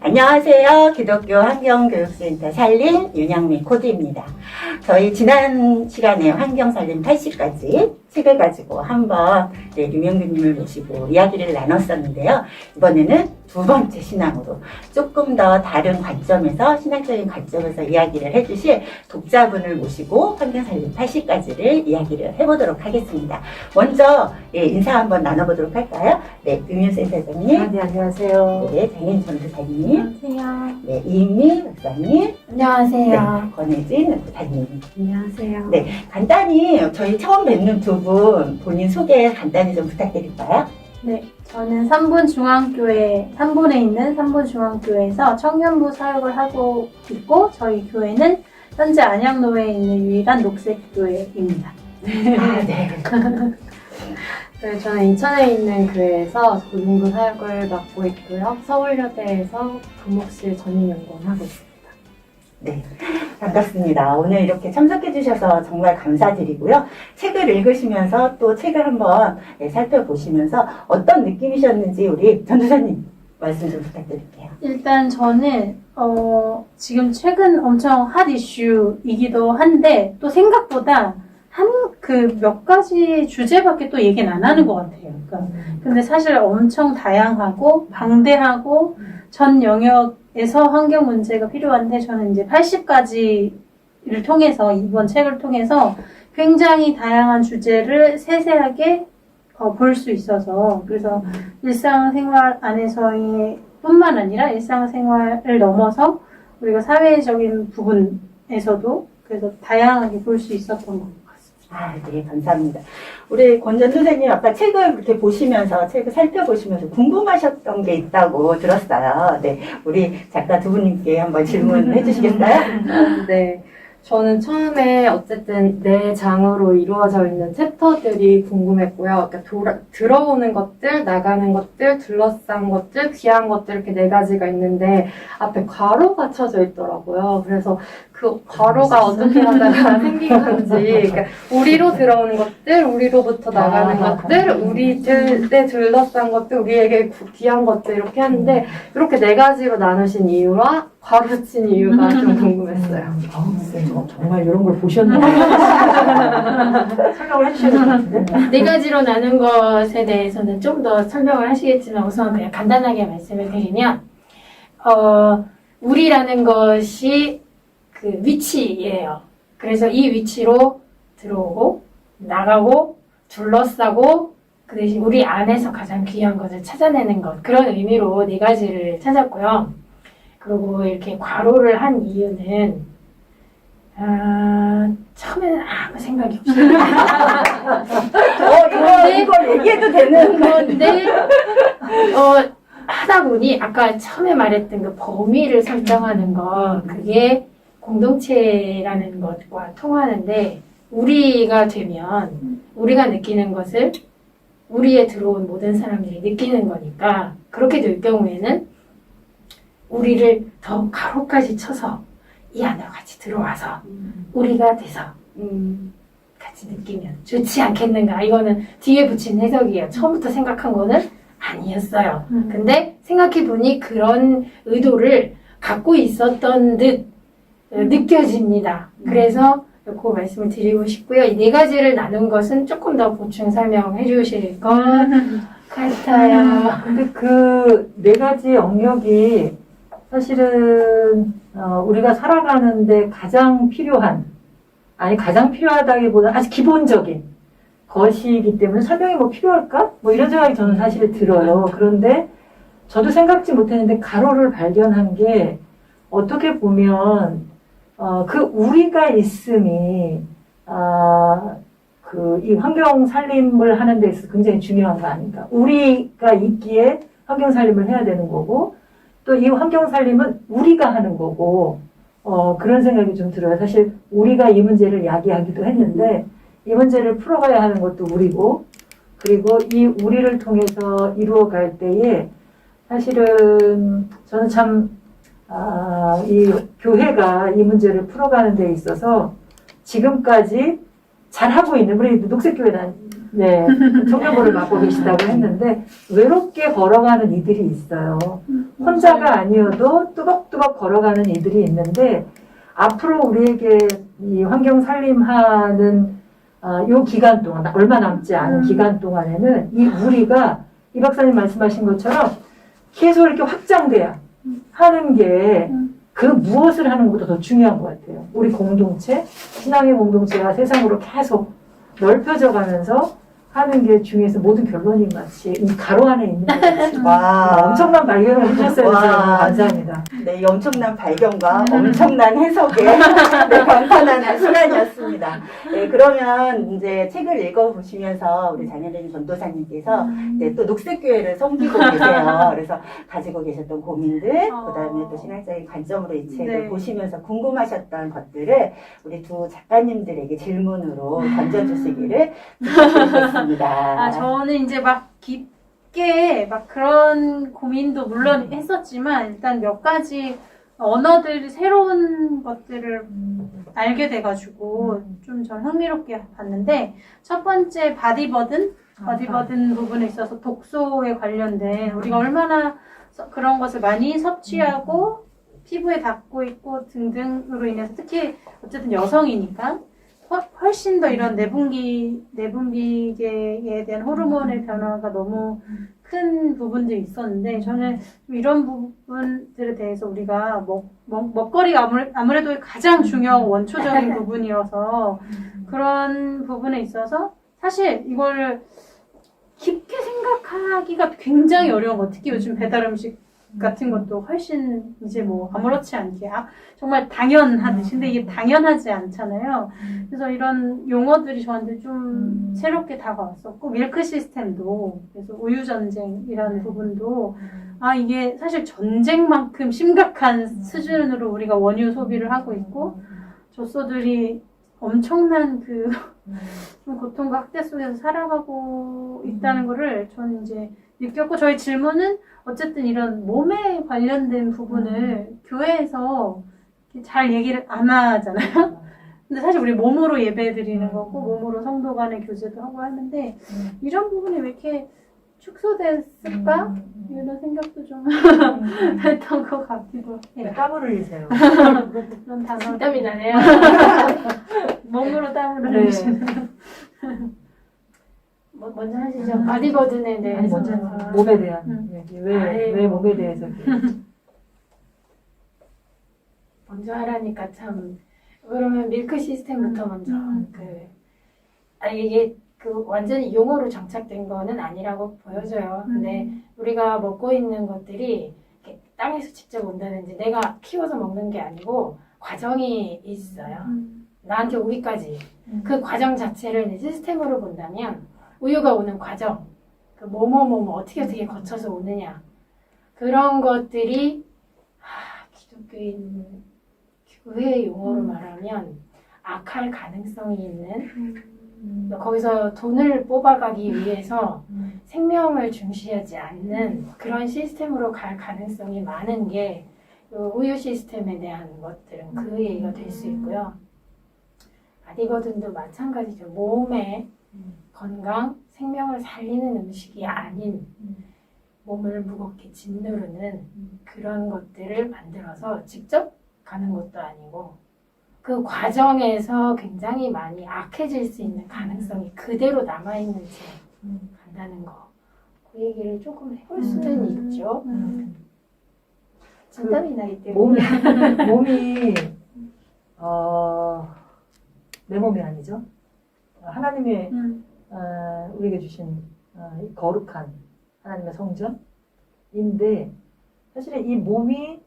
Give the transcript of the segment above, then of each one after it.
안녕하세요. 기독교 환경교육센터 살림 윤영미 코디입니다. 저희 지난 시간에 환경살림 80가지 책을 가지고 한번 유명규님을 모시고 이야기를 나눴었는데요. 이번에는 두 번째 신앙으로 조금 더 다른 관점에서 신학적인 관점에서 이야기를 해주실 독자분을 모시고 환경살림 80가지를 이야기를 해보도록 하겠습니다. 먼저 인사 한번 나눠보도록 할까요? 네, 윤유센터장님. 네, 안녕하세요. 네, 장인 전도사님. 안녕하세요. 네, 이인미 목사님. 안녕하세요. 네, 권혜진 목사님. 안녕하세요. 네, 간단히 저희 처음 뵙는 두 분 본인 소개 간단히 좀 부탁드릴까요? 네, 저는 삼본에 있는 삼본중앙교회에서 청년부 사역을 하고 있고, 저희 교회는 현재 안양로에 있는 유일한 녹색교회입니다. 아, 네. 네, 저는 인천에 있는 교회에서 고등부 사역을 맡고 있고요. 서울여대에서 부목실 전임연구원 하고 있습니다. 네, 반갑습니다. 오늘 이렇게 참석해 주셔서 정말 감사드리고요. 책을 읽으시면서 또 책을 한번 살펴보시면서 어떤 느낌이셨는지 우리 전도사님 말씀 좀 부탁드릴게요. 일단 저는 지금 최근 엄청 핫 이슈이기도 한데, 또 생각보다 몇 가지 주제밖에 또 얘기는 안 하는 것 같아요. 그러니까 근데 사실 엄청 다양하고 방대하고 전 영역에서 환경 문제가 필요한데, 저는 이제 80가지를 통해서, 이번 책을 통해서 굉장히 다양한 주제를 세세하게 볼 수 있어서, 그래서 일상생활 안에서의 뿐만 아니라 일상생활을 넘어서 우리가 사회적인 부분에서도 그래서 다양하게 볼 수 있었던 것 같습니다. 아, 네, 감사합니다. 우리 권전 선생님 아까 책을 이렇게 보시면서, 책을 살펴보시면서 궁금하셨던 게 있다고 들었어요. 네, 우리 작가 두 분님께 한번 질문해 주시겠어요? 네. 저는 처음에 어쨌든 네 장으로 이루어져 있는 챕터들이 궁금했고요. 그러니까 들어오는 것들, 나가는 것들, 둘러싼 것들, 귀한 것들 이렇게 네 가지가 있는데 앞에 괄호가 쳐져 있더라고요. 그래서 그 괄호가 어떻게 하다가 생긴 건지, 그러니까 우리로 들어오는 것들, 우리로부터 나가는 것들, 우리들에 둘러싼 것들, 우리에게 귀한 것들 이렇게 하는데 이렇게 네 가지로 나누신 이유와 괄호 친 이유가 좀 궁금했어요. 정말 이런 걸 보셨나요? 설명을 해주셔야 될 것 같은데. 네 가지로 나눈 것에 대해서는 좀 더 설명을 하시겠지만 우선 그냥 간단하게 말씀을 드리면 우리라는 것이 그 위치예요. 그래서 이 위치로 들어오고 나가고 둘러싸고 그 대신 우리 안에서 가장 귀한 것을 찾아내는 것, 그런 의미로 네 가지를 찾았고요. 그리고 이렇게 괄호를 한 이유는 처음에는 아무 생각이 없어요. 이거 얘기해도 되는 그런데 하다 보니 아까 처음에 말했던 그 범위를 설정하는 것, 그게 공동체라는 것과 통하는데, 우리가 되면 우리가 느끼는 것을 우리에 들어온 모든 사람들이 느끼는 거니까, 그렇게 될 경우에는 우리를 더 가로까지 쳐서 이 안으로 같이 들어와서 우리가 돼서 같이 느끼면 좋지 않겠는가. 이거는 뒤에 붙인 해석이에요. 처음부터 생각한 거는 아니었어요. 근데 생각해보니 그런 의도를 갖고 있었던 듯 느껴집니다. 그래서 그 말씀을 드리고 싶고요. 이 네 가지를 나눈 것은 조금 더 보충 설명해 주실 것 같아요. 근데 그 네 가지 영역이 사실은 우리가 살아가는데 가장 필요하다기보다 아주 기본적인 것이기 때문에 설명이 뭐 필요할까? 뭐 이런 생각이 저는 사실 들어요. 그런데 저도 생각지 못했는데 가로를 발견한 게, 어떻게 보면 그 우리가 있음이 이 환경 살림을 하는 데 있어서 굉장히 중요한 거 아닌가. 우리가 있기에 환경 살림을 해야 되는 거고, 또 이 환경 살림은 우리가 하는 거고, 그런 생각이 좀 들어요. 사실 우리가 이 문제를 야기하기도 했는데, 이 문제를 풀어가야 하는 것도 우리고, 그리고 이 우리를 통해서 이루어갈 때에 사실은 저는 참 이 교회가 이 문제를 풀어가는 데 있어서 지금까지 잘하고 있는, 우리 녹색교회단 네, 청년부를 맡고 계시다고 했는데 외롭게 걸어가는 이들이 있어요. 혼자가 아니어도 뚜벅뚜벅 걸어가는 이들이 있는데 앞으로 우리에게 이 환경 살림하는 요 기간 동안 얼마 남지 않은 기간 동안에는 이 우리가 이 박사님 말씀하신 것처럼 계속 이렇게 확장돼야 하는 게 그 무엇을 하는 것보다 더 중요한 것 같아요. 우리 공동체, 신앙의 공동체가 세상으로 계속 넓혀져 가면서 하는 게 중요해서 모든 결론이 마치 이 가로 안에 있는 것 같이 와. 엄청난 발견을 해주셨어요. 와. 감사합니다. 네, 이 엄청난 발견과 엄청난 해석에 네, 감탄하는 시간이었습니다. 네, 그러면 이제 책을 읽어보시면서 우리 장혜린 전도사님께서 네, 또 녹색교회를 섬기고 계세요. 그래서 가지고 계셨던 고민들, 그 다음에 또 신학적인 관점으로 이 책을 네. 보시면서 궁금하셨던 것들을 우리 두 작가님들에게 질문으로 던져주시기를 부탁드리겠습니다. 저는 이제 막 깊게 막 그런 고민도 물론 했었지만 일단 몇 가지 언어들 새로운 것들을 알게 돼가지고 좀 전 흥미롭게 봤는데 첫 번째 바디버든 부분에 있어서 독소에 관련된 우리가 얼마나 그런 것을 많이 섭취하고 피부에 닿고 있고 등등으로 인해서 특히 어쨌든 여성이니까 훨씬 더 이런 내분비계에 대한 호르몬의 변화가 너무 큰 부분들이 있었는데 저는 이런 부분들에 대해서 우리가 먹거리가 아무래도 가장 중요하고 원초적인 부분이어서 그런 부분에 있어서 사실 이거를 깊게 생각하기가 굉장히 어려운 거 특히 요즘 배달 음식 같은 것도 훨씬 이제 뭐 아무렇지 않게 정말 당연하듯이 근데 이게 당연하지 않잖아요. 그래서 이런 용어들이 저한테 좀 새롭게 다가왔었고 밀크 시스템도 그래서 우유 전쟁이라는 부분도 이게 사실 전쟁만큼 심각한 수준으로 우리가 원유 소비를 하고 있고 젖소들이 엄청난 그 좀 고통과 학대 속에서 살아가고 있다는 거를 저는 이제 느꼈고 저희 질문은 어쨌든 이런 몸에 관련된 부분을 교회에서 잘 얘기를 안 하잖아요. 근데 사실 우리 몸으로 예배 드리는 거고 몸으로 성도 간의 교제도 하고 하는데 이런 부분이 왜 이렇게 축소됐을까? 이런 생각도 좀 했던 것 같기도 해요. 땀을 흘리세요. 그런 단어 땀이 나네요. 몸으로 땀을 네. 흘리시는 먼저 하시죠. 바디버든에 아니 대해서. 먼저 몸에 대한 얘기. 왜 몸에 대해서 먼저 하라니까 참. 그러면 밀크 시스템부터 먼저. 이게 완전히 용어로 정착된 거는 아니라고 보여져요. 근데 우리가 먹고 있는 것들이 이렇게 땅에서 직접 온다든지 내가 키워서 먹는 게 아니고 과정이 있어요. 나한테 오기까지. 그 과정 자체를 이제 시스템으로 본다면 우유가 오는 과정, 그 어떻게 거쳐서 오느냐. 그런 것들이, 기독교인 교회의 용어로 말하면 악할 가능성이 있는, 거기서 돈을 뽑아가기 위해서 생명을 중시하지 않는 그런 시스템으로 갈 가능성이 많은 게 우유 시스템에 대한 것들은 그 얘기가 될 수 있고요. 바디버든도 마찬가지죠. 몸의 건강, 생명을 살리는 음식이 아닌 몸을 무겁게 짓누르는 그런 것들을 만들어서 직접 가는 것도 아니고 그 과정에서 굉장히 많이 악해질 수 있는 가능성이 그대로 남아있는 채 간다는 거. 그 얘기를 조금 해볼 수는 있죠. 진땀이 나기 때문에. 몸이 내 몸이 아니죠. 하나님의 우리에게 주신 이 거룩한 하나님의 성전인데 사실은 이 몸이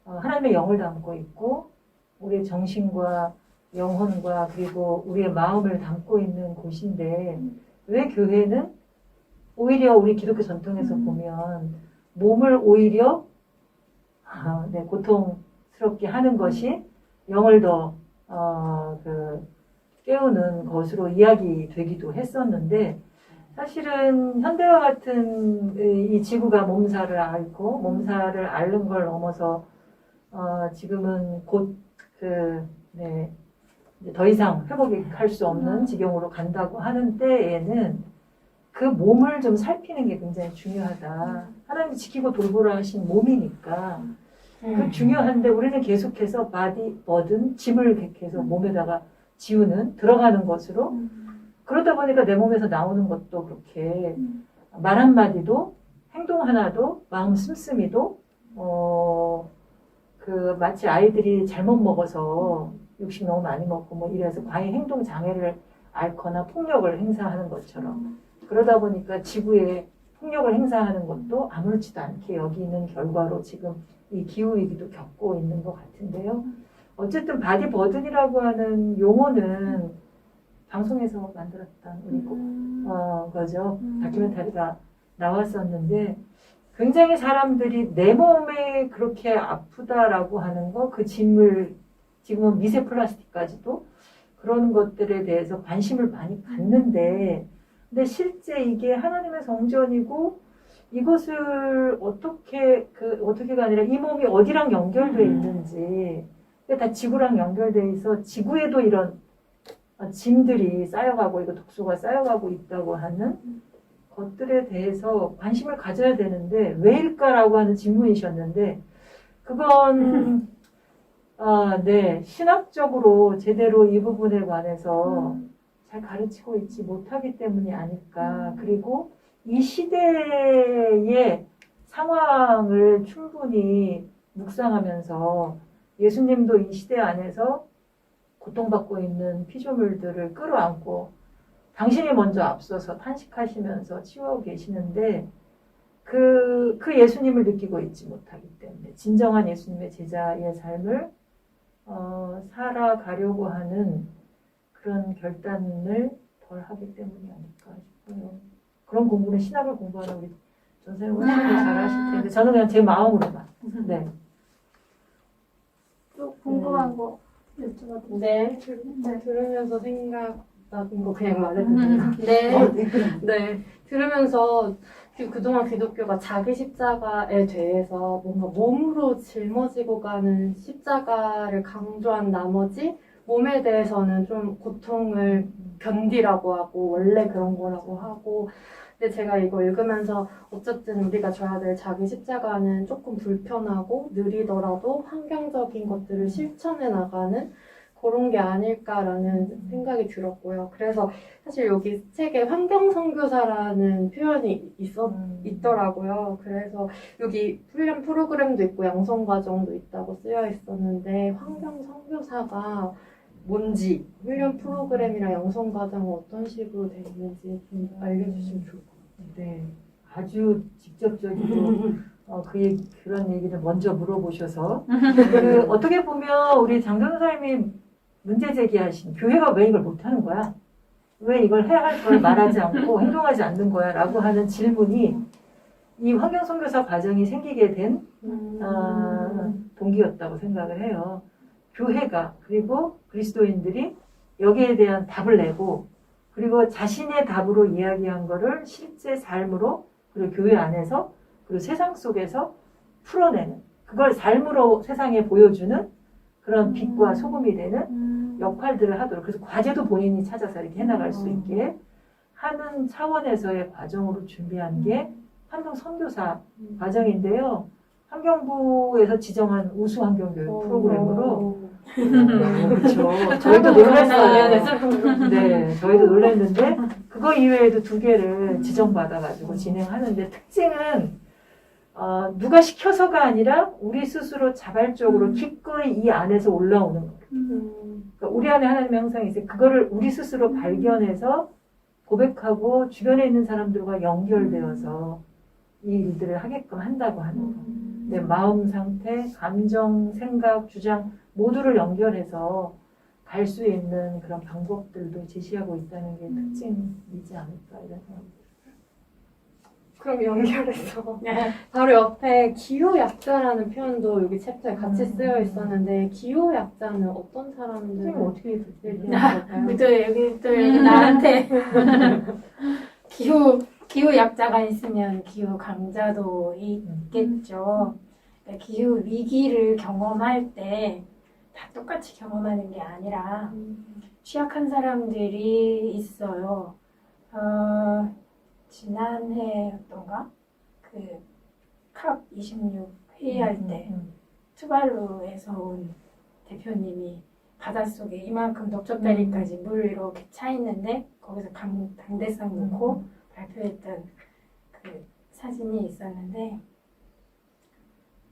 하나님의 영을 담고 있고 우리의 정신과 영혼과 그리고 우리의 마음을 담고 있는 곳인데 왜 교회는 오히려 우리 기독교 전통에서 보면 몸을 오히려 고통스럽게 하는 것이 영을 더 깨우는 것으로 이야기되기도 했었는데 사실은 현대와 같은 이 지구가 몸살을 앓고 몸살을 앓는 걸 넘어서 지금은 곧 이제 더 이상 회복할 수 없는 지경으로 간다고 하는 때에는 그 몸을 좀 살피는 게 굉장히 중요하다. 하나님이 지키고 돌보라 하신 몸이니까 그 중요한데 우리는 계속해서 바디 버든 짐을 계속 몸에다가 지우는 들어가는 것으로 그러다 보니까 내 몸에서 나오는 것도 그렇게 말 한마디도 행동 하나도 마음 씀씀이도 그 마치 아이들이 잘못 먹어서 육식 너무 많이 먹고 뭐 이래서 과잉 행동 장애를 앓거나 폭력을 행사하는 것처럼 그러다 보니까 지구에 폭력을 행사하는 것도 아무렇지도 않게 여기는 결과로 지금 이 기후위기도 겪고 있는 것 같은데요. 어쨌든 바디 버든이라고 하는 용어는 방송에서 만들었던 우리 거죠. 다큐멘터리가 나왔었는데 굉장히 사람들이 내 몸에 그렇게 아프다라고 하는 거, 그 짐을 지금은 미세 플라스틱까지도 그런 것들에 대해서 관심을 많이 갖는데 근데 실제 이게 하나님의 성전이고 이것을 어떻게가 아니라 이 몸이 어디랑 연결되어 있는지 다 지구랑 연결되어 있어 지구에도 이런 짐들이 쌓여가고 이거 독소가 쌓여가고 있다고 하는 것들에 대해서 관심을 가져야 되는데 왜일까라고 하는 질문이셨는데 그건 네 신학적으로 제대로 이 부분에 관해서 잘 가르치고 있지 못하기 때문이 아닐까. 그리고 이 시대의 상황을 충분히 묵상하면서 예수님도 이 시대 안에서 고통받고 있는 피조물들을 끌어안고 당신이 먼저 앞서서 탄식하시면서 치유하고 계시는데 그 예수님을 느끼고 있지 못하기 때문에 진정한 예수님의 제자의 삶을 살아가려고 하는 그런 결단을 덜 하기 때문이 아닐까 싶어요. 그런 공부는 신학을 공부하는 우리 전사님 훨씬 더 잘하실 텐데 저는 그냥 제 마음으로만. 네. 또 궁금한 거 여쭤봐도 네, 들으면서 생각나는 거 그냥 말해도 돼요? 네, 들으면서 그동안 기독교가 자기 십자가에 대해서 뭔가 몸으로 짊어지고 가는 십자가를 강조한 나머지 몸에 대해서는 좀 고통을 견디라고 하고 원래 그런 거라고 하고 근데 제가 이거 읽으면서 어쨌든 우리가 져야 될 자기 십자가는 조금 불편하고 느리더라도 환경적인 것들을 실천해 나가는 그런 게 아닐까라는 생각이 들었고요. 그래서 사실 여기 책에 환경선교사라는 표현이 있더라고요. 그래서 여기 훈련 프로그램도 있고 양성과정도 있다고 쓰여 있었는데 환경선교사가 뭔지 훈련 프로그램이랑 양성과정은 어떤 식으로 되어 있는지 좀 알려주시면 좋을 것 같아요. 네. 아주 직접적이고 그런 얘기를 먼저 물어보셔서 어떻게 보면 우리 장 전사님이 문제 제기하신 교회가 왜 이걸 못하는 거야? 왜 이걸 해야 할 걸 말하지 않고 행동하지 않는 거야? 라고 하는 질문이 이 환경선교사 과정이 생기게 된 동기였다고 생각을 해요. 교회가 그리고 그리스도인들이 여기에 대한 답을 내고 그리고 자신의 답으로 이야기한 거를 실제 삶으로 그리고 교회 안에서 그리고 세상 속에서 풀어내는 그걸 삶으로 세상에 보여주는 그런 빛과 소금이 되는 역할들을 하도록 그래서 과제도 본인이 찾아서 이렇게 해나갈 수 있게 하는 차원에서의 과정으로 준비한 게 환경 선교사 과정인데요. 환경부에서 지정한 우수 환경교육 프로그램으로 그렇죠. 저희도 놀랐어요. 네, 저희도 놀랐는데 그거 이외에도 2개를 지정받아가지고 진행하는데 특징은 누가 시켜서가 아니라 우리 스스로 자발적으로 기꺼이 이 안에서 올라오는 거예요. 그러니까 우리 안에 하나님의 형상이 있어요. 그거를 우리 스스로 발견해서 고백하고 주변에 있는 사람들과 연결되어서 이 일들을 하게끔 한다고 하는 거예요. 내 마음 상태, 감정, 생각, 주장 모두를 연결해서 갈 수 있는 그런 방법들도 제시하고 있다는 게 특징이지 않을까 이런 생각입니다. 그럼 연결해서 바로 옆에 기후약자라는 표현도 여기 챕터에 같이 쓰여 있었는데 기후약자는 어떤 사람들 선생님 어떻게 얘기하는 걸까요? 또 여기 나한테 기후 약자가 있으면 기후 강자도 있겠죠. 그러니까 기후 위기를 경험할 때 다 똑같이 경험하는 게 아니라 취약한 사람들이 있어요. 지난해였던가 그 컵26 회의할 때 투발루에서 온 대표님이 바닷속에 이만큼 넓적다리까지 물 이렇게 차 있는데 거기서 강대상 놓고 발표했던 그 사진이 있었는데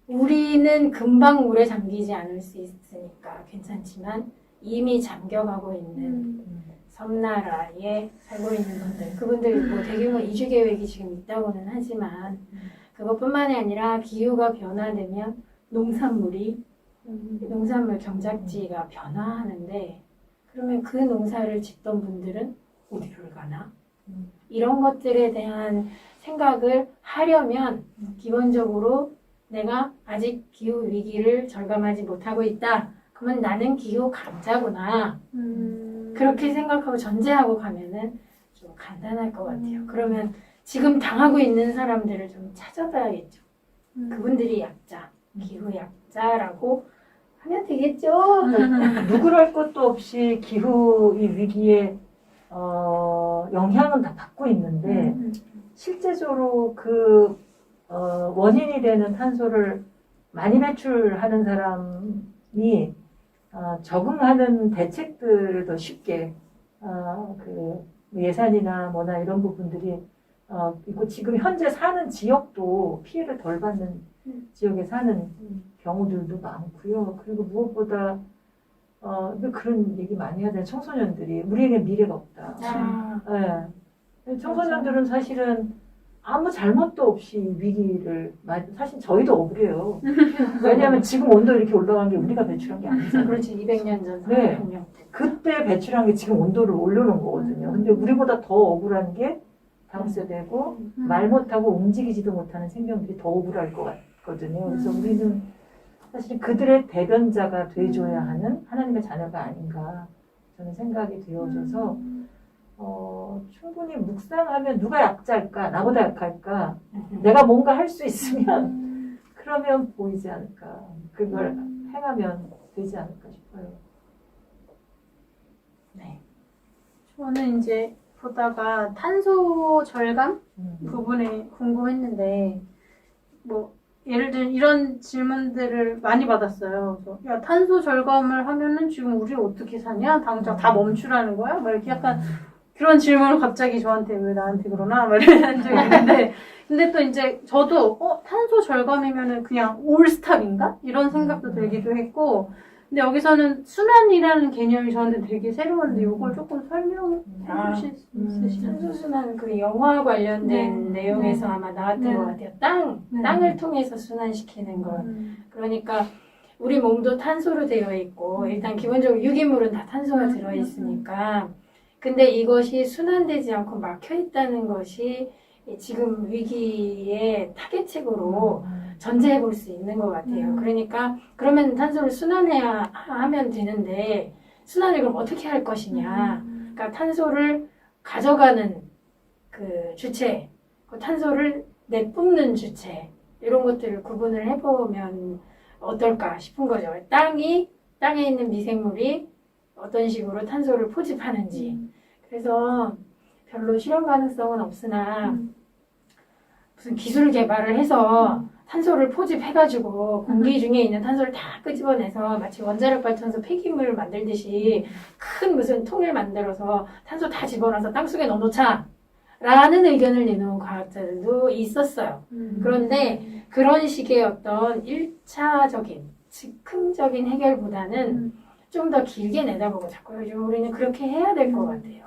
우리는 금방 물에 잠기지 않을 수 있으니까 괜찮지만 이미 잠겨가고 있는 섬나라에 살고 있는 분들 그분들 뭐 대규모 이주 계획이 지금 있다고는 하지만 그것뿐만이 아니라 기후가 변화되면 농산물 경작지가 변화하는데 그러면 그 농사를 짓던 분들은 어디를 가나? 이런 것들에 대한 생각을 하려면 기본적으로 내가 아직 기후 위기를 절감하지 못하고 있다. 그러면 나는 기후 강자구나. 그렇게 생각하고 전제하고 가면은 좀 간단할 것 같아요. 그러면 지금 당하고 있는 사람들을 좀 찾아봐야겠죠. 그분들이 약자, 기후 약자라고 하면 되겠죠. 누구랄 것도 없이 기후 이 위기에 영향은 다 받고 있는데 실제적으로 그 원인이 되는 탄소를 많이 배출하는 사람이 적응하는 대책들을 더 쉽게 그 예산이나 뭐나 이런 부분들이 있고 지금 현재 사는 지역도 피해를 덜 받는 지역에 사는 경우들도 많고요. 그리고 무엇보다 그런 얘기 많이 하잖아요. 청소년들이 우리에게 미래가 없다. 네. 청소년들은 사실은 아무 잘못도 없이 위기를 사실 저희도 억울해요. 왜냐하면 지금 온도 이렇게 올라간 게 우리가 배출한 게 아니잖아요. 그렇지, 200년 전 네. 산업혁명 때. 그때 배출한 게 지금 온도를 올려놓은 거거든요. 근데 우리보다 더 억울한 게 다음 세대고 말 못하고 움직이지도 못하는 생명들이 더 억울할 것 같거든요. 그래서 우리는 사실 그들의 대변자가 돼줘야 하는 하나님의 자녀가 아닌가 저는 생각이 되어져서 충분히 묵상하면 누가 약자일까? 나보다 약할까? 내가 뭔가 할 수 있으면 그러면 보이지 않을까? 그걸 행하면 되지 않을까 싶어요. 네. 저는 이제 보다가 탄소 절감 부분에 궁금했는데 뭐 예를 들면 이런 질문들을 많이 받았어요. 그래서 야 탄소 절감을 하면은 지금 우리 어떻게 사냐? 당장 다 멈추라는 거야? 막 이렇게 약간 그런 질문을 갑자기 저한테 왜 나한테 그러나? 막 이런 적이 있는데 근데 또 이제 저도 탄소 절감이면은 그냥 올스탑인가? 이런 생각도 들기도 했고 근데 여기서는 순환이라는 개념이 저한테 되게 새로운데 이걸 조금 설명해 주실 수 있으시나요? 탄소순환 그 영화 관련된 내용에서 아마 나왔던 것 같아요. 땅을 통해서 순환시키는 것. 그러니까 우리 몸도 탄소로 되어 있고 일단 기본적으로 유기물은 다 탄소가 들어 있으니까 근데 이것이 순환되지 않고 막혀 있다는 것이 지금 위기의 타겟책으로 전제해 볼 수 있는 것 같아요. 그러니까 그러면 탄소를 순환해야 하면 되는데 순환을 그럼 어떻게 할 것이냐? 그러니까 탄소를 가져가는 그 주체, 그 탄소를 내뿜는 주체 이런 것들을 구분을 해보면 어떨까 싶은 거죠. 땅에 있는 미생물이 어떤 식으로 탄소를 포집하는지. 그래서 별로 실현 가능성은 없으나 무슨 기술 개발을 해서 탄소를 포집해가지고 공기 중에 있는 탄소를 다 끄집어내서 마치 원자력 발전소 폐기물 만들듯이 큰 무슨 통을 만들어서 탄소 다 집어넣어서 땅속에 넣어놓자 라는 의견을 내놓은 과학자들도 있었어요. 그런데 그런 식의 어떤 1차적인 즉흥적인 해결보다는 좀 더 길게 내다보고 자꾸 요즘 우리는 그렇게 해야 될 것 같아요.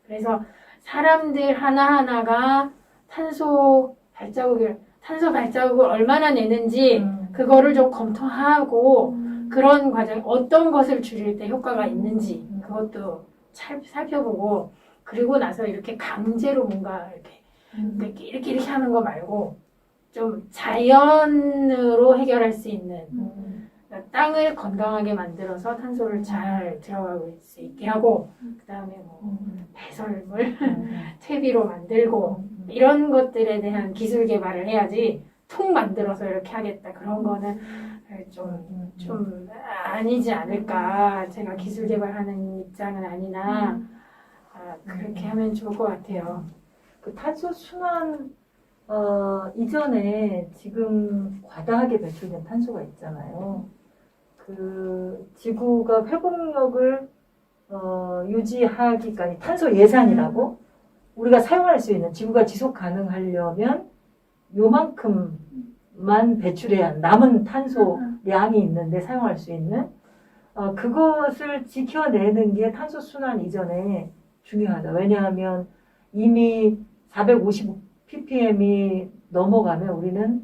그래서 사람들 하나하나가 탄소 발자국을 얼마나 내는지 그거를 좀 검토하고 그런 과정 어떤 것을 줄일 때 효과가 있는지 그것도 살펴보고 그리고 나서 이렇게 강제로 뭔가 이렇게 하는 거 말고 좀 자연으로 해결할 수 있는 땅을 건강하게 만들어서 탄소를 잘 들어가고 수 있게 하고 그 다음에 뭐 배설물 퇴비로 만들고 이런 것들에 대한 기술 개발을 해야지 통 만들어서 이렇게 하겠다. 그런 거는 좀 아니지 않을까. 제가 기술 개발하는 입장은 아니나 그렇게 하면 좋을 것 같아요. 그 탄소 순환 이전에 지금 과다하게 배출된 탄소가 있잖아요. 그 지구가 회복력을 유지하기까지 탄소 예산이라고 우리가 사용할 수 있는 지구가 지속 가능하려면 요만큼만 배출해야 남은 탄소량이 있는데 사용할 수 있는 그것을 지켜내는 게 탄소 순환 이전에 중요하다. 왜냐하면 이미 450ppm이 넘어가면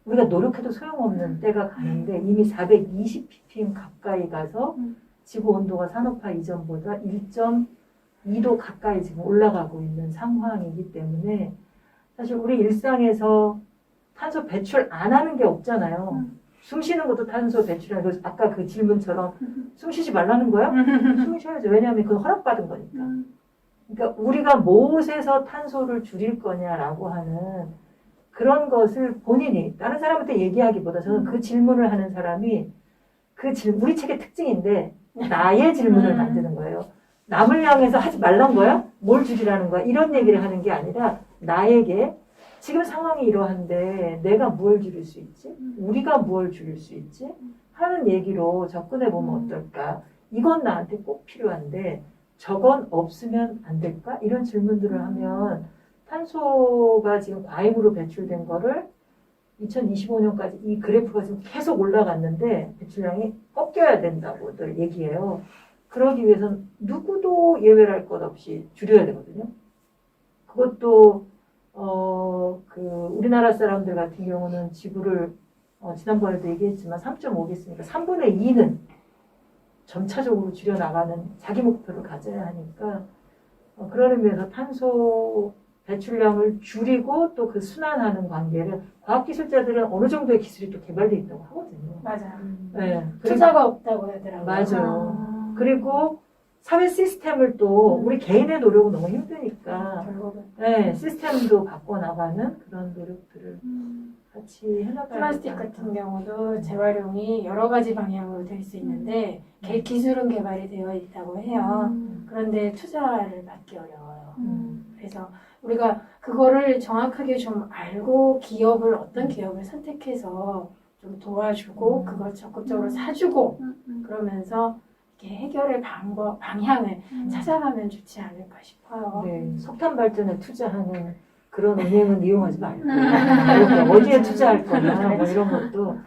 우리가 노력해도 소용없는 때가 가는데 이미 420ppm 가까이 가서 지구 온도가 산업화 이전보다 1.2도 가까이 지금 올라가고 있는 상황이기 때문에 사실 우리 일상에서 탄소 배출 안 하는 게 없잖아요. 숨 쉬는 것도 탄소 배출이라고 아까 그 질문처럼 숨 쉬지 말라는 거야? 숨 쉬어야죠. 왜냐하면 그건 허락받은 거니까. 그러니까 우리가 무엇에서 탄소를 줄일 거냐라고 하는 그런 것을 본인이 다른 사람한테 얘기하기보다 저는 그 질문을 하는 사람이 우리 책의 특징인데 나의 질문을 만드는 거예요. 남을 향해서 하지 말란 거야? 뭘 줄이라는 거야? 이런 얘기를 하는 게 아니라 나에게 지금 상황이 이러한데 내가 뭘 줄일 수 있지? 우리가 뭘 줄일 수 있지? 하는 얘기로 접근해 보면 어떨까? 이건 나한테 꼭 필요한데 저건 없으면 안 될까? 이런 질문들을 하면 탄소가 지금 과잉으로 배출된 거를 2025년까지 이 그래프가 지금 계속 올라갔는데 배출량이 꺾여야 된다고들 얘기해요. 그러기 위해서는 누구도 예외를 할 것 없이 줄여야 되거든요. 그것도 우리나라 사람들 같은 경우는 지구를 지난번에도 얘기했지만 3.5개 있으니까 3분의 2는 점차적으로 줄여나가는 자기 목표를 가져야 하니까 그런 의미에서 탄소 배출량을 줄이고 또 그 순환하는 관계를 과학기술자들은 어느 정도의 기술이 또 개발되어 있다고 하거든요. 맞아요. 네. 투자가 없다고 하더라고요. 맞아요. 그리고 사회 시스템을 또 우리 개인의 노력은 너무 힘드니까 결국은 네, 시스템도 바꿔나가는 그런 노력들을 같이 해나가야 플라스틱 같은 경우도 재활용이 여러 가지 방향으로 될 수 있는데 기술은 개발이 되어 있다고 해요. 그런데 투자를 받기 어려워요. 그래서 우리가 그거를 정확하게 좀 알고 어떤 기업을 선택해서 좀 도와주고 그걸 적극적으로 사주고 그러면서 이렇게 해결의 방향을 찾아가면 좋지 않을까 싶어요. 네, 석탄 발전에 투자하는 그런 은행은 이용하지 말고 이렇게 어디에 투자할 거냐 뭐 이런 것도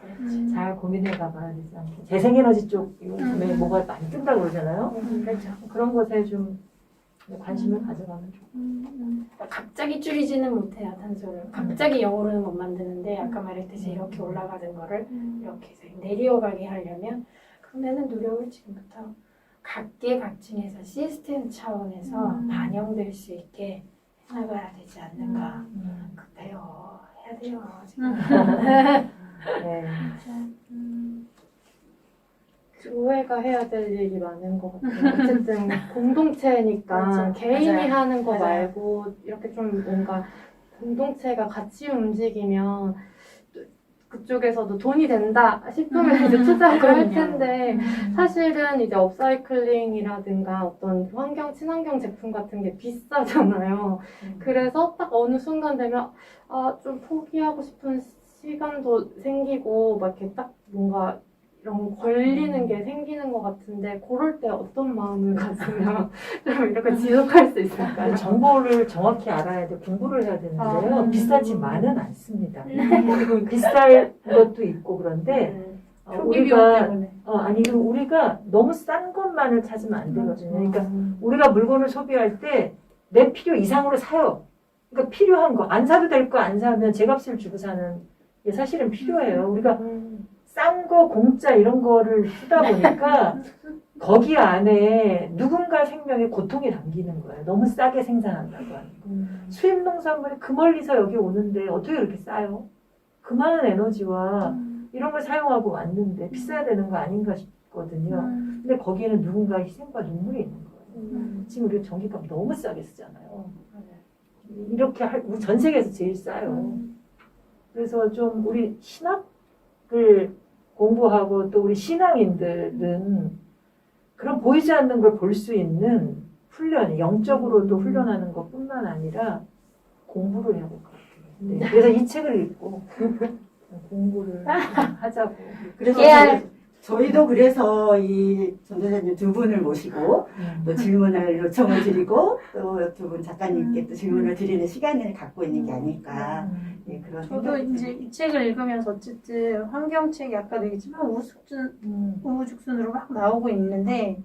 잘 고민해가 봐야 되지 않겠어요. 재생에너지 쪽 요즘에 뭐가 많이 뜬다고 그러잖아요. 그렇죠. 그런 것에 좀 관심을 가져가면 좋고. 갑자기 줄이지는 못해요, 탄소를. 갑자기 0으로는 못 만드는데 아까 말했듯이 이렇게 올라가는 거를 이렇게 해서 내려가게 하려면 그러면은 노력을 지금부터 각계각층에서 시스템 차원에서 반영될 수 있게 해나가야 되지 않는가. 급해요. 해야 돼요. 지금. 네. 교회가 해야 될 일이 많은 것 같아요. 어쨌든 공동체니까 맞아. 개인이 맞아요. 하는 거 맞아요. 말고 이렇게 좀 뭔가 공동체가 같이 움직이면 그쪽에서도 돈이 된다 싶으면 이제 투자를 할 텐데 사실은 이제 업사이클링이라든가 어떤 환경 친환경 제품 같은 게 비싸잖아요. 그래서 딱 어느 순간 되면 좀 포기하고 싶은 시간도 생기고 막 이렇게 딱 뭔가 이런 걸리는 게 생기는 것 같은데 그럴 때 어떤 마음을 가지면 좀 이렇게 지속할 수 있을까요? 정보를 정확히 알아야 돼 공부를 해야 되는데요. 비싸지만은 않습니다. 비쌀 것도 있고 그런데 초기 비용 때문에. 우리가 너무 싼 것만을 찾으면 안 되거든요. 그러니까 우리가 물건을 소비할 때 내 필요 이상으로 사요. 그러니까 필요한 거 안 사도 될 거 안 사면 제값을 주고 사는 게 사실은 필요해요. 우리가 싼 거 공짜 이런 거를 쓰다 보니까 거기 안에 누군가 생명의 고통이 담기는 거예요. 너무 싸게 생산한다고 하는 거. 수입 농산물이 그 멀리서 여기 오는데 어떻게 그렇게 싸요? 그 많은 에너지와 이런 걸 사용하고 왔는데 비싸야 되는 거 아닌가 싶거든요. 근데 거기에는 누군가의 희생과 눈물이 있는 거예요. 지금 우리가 전기값 너무 싸게 쓰잖아요. 이렇게 우리 전 세계에서 제일 싸요. 그래서 좀 우리 신학을 공부하고 또 우리 신앙인들은 그런 보이지 않는 걸 볼 수 있는 훈련, 영적으로도 훈련하는 것뿐만 아니라 공부를 해야 될 것 같아요. 네. 그래서 이 책을 읽고 공부를 하자고. 그래서 저희도 그래서 이 전도사님 두 분을 모시고 또 질문을 요청을 드리고 또 두 분 작가님께 또 질문을 드리는 시간을 갖고 있는 게 아닐까. 네, 그런 저도 생각이 이제 듭니다. 이 책을 읽으면서 어쨌든 환경책이 아까도 얘기했지만 우후죽순으로 막 나오고 있는데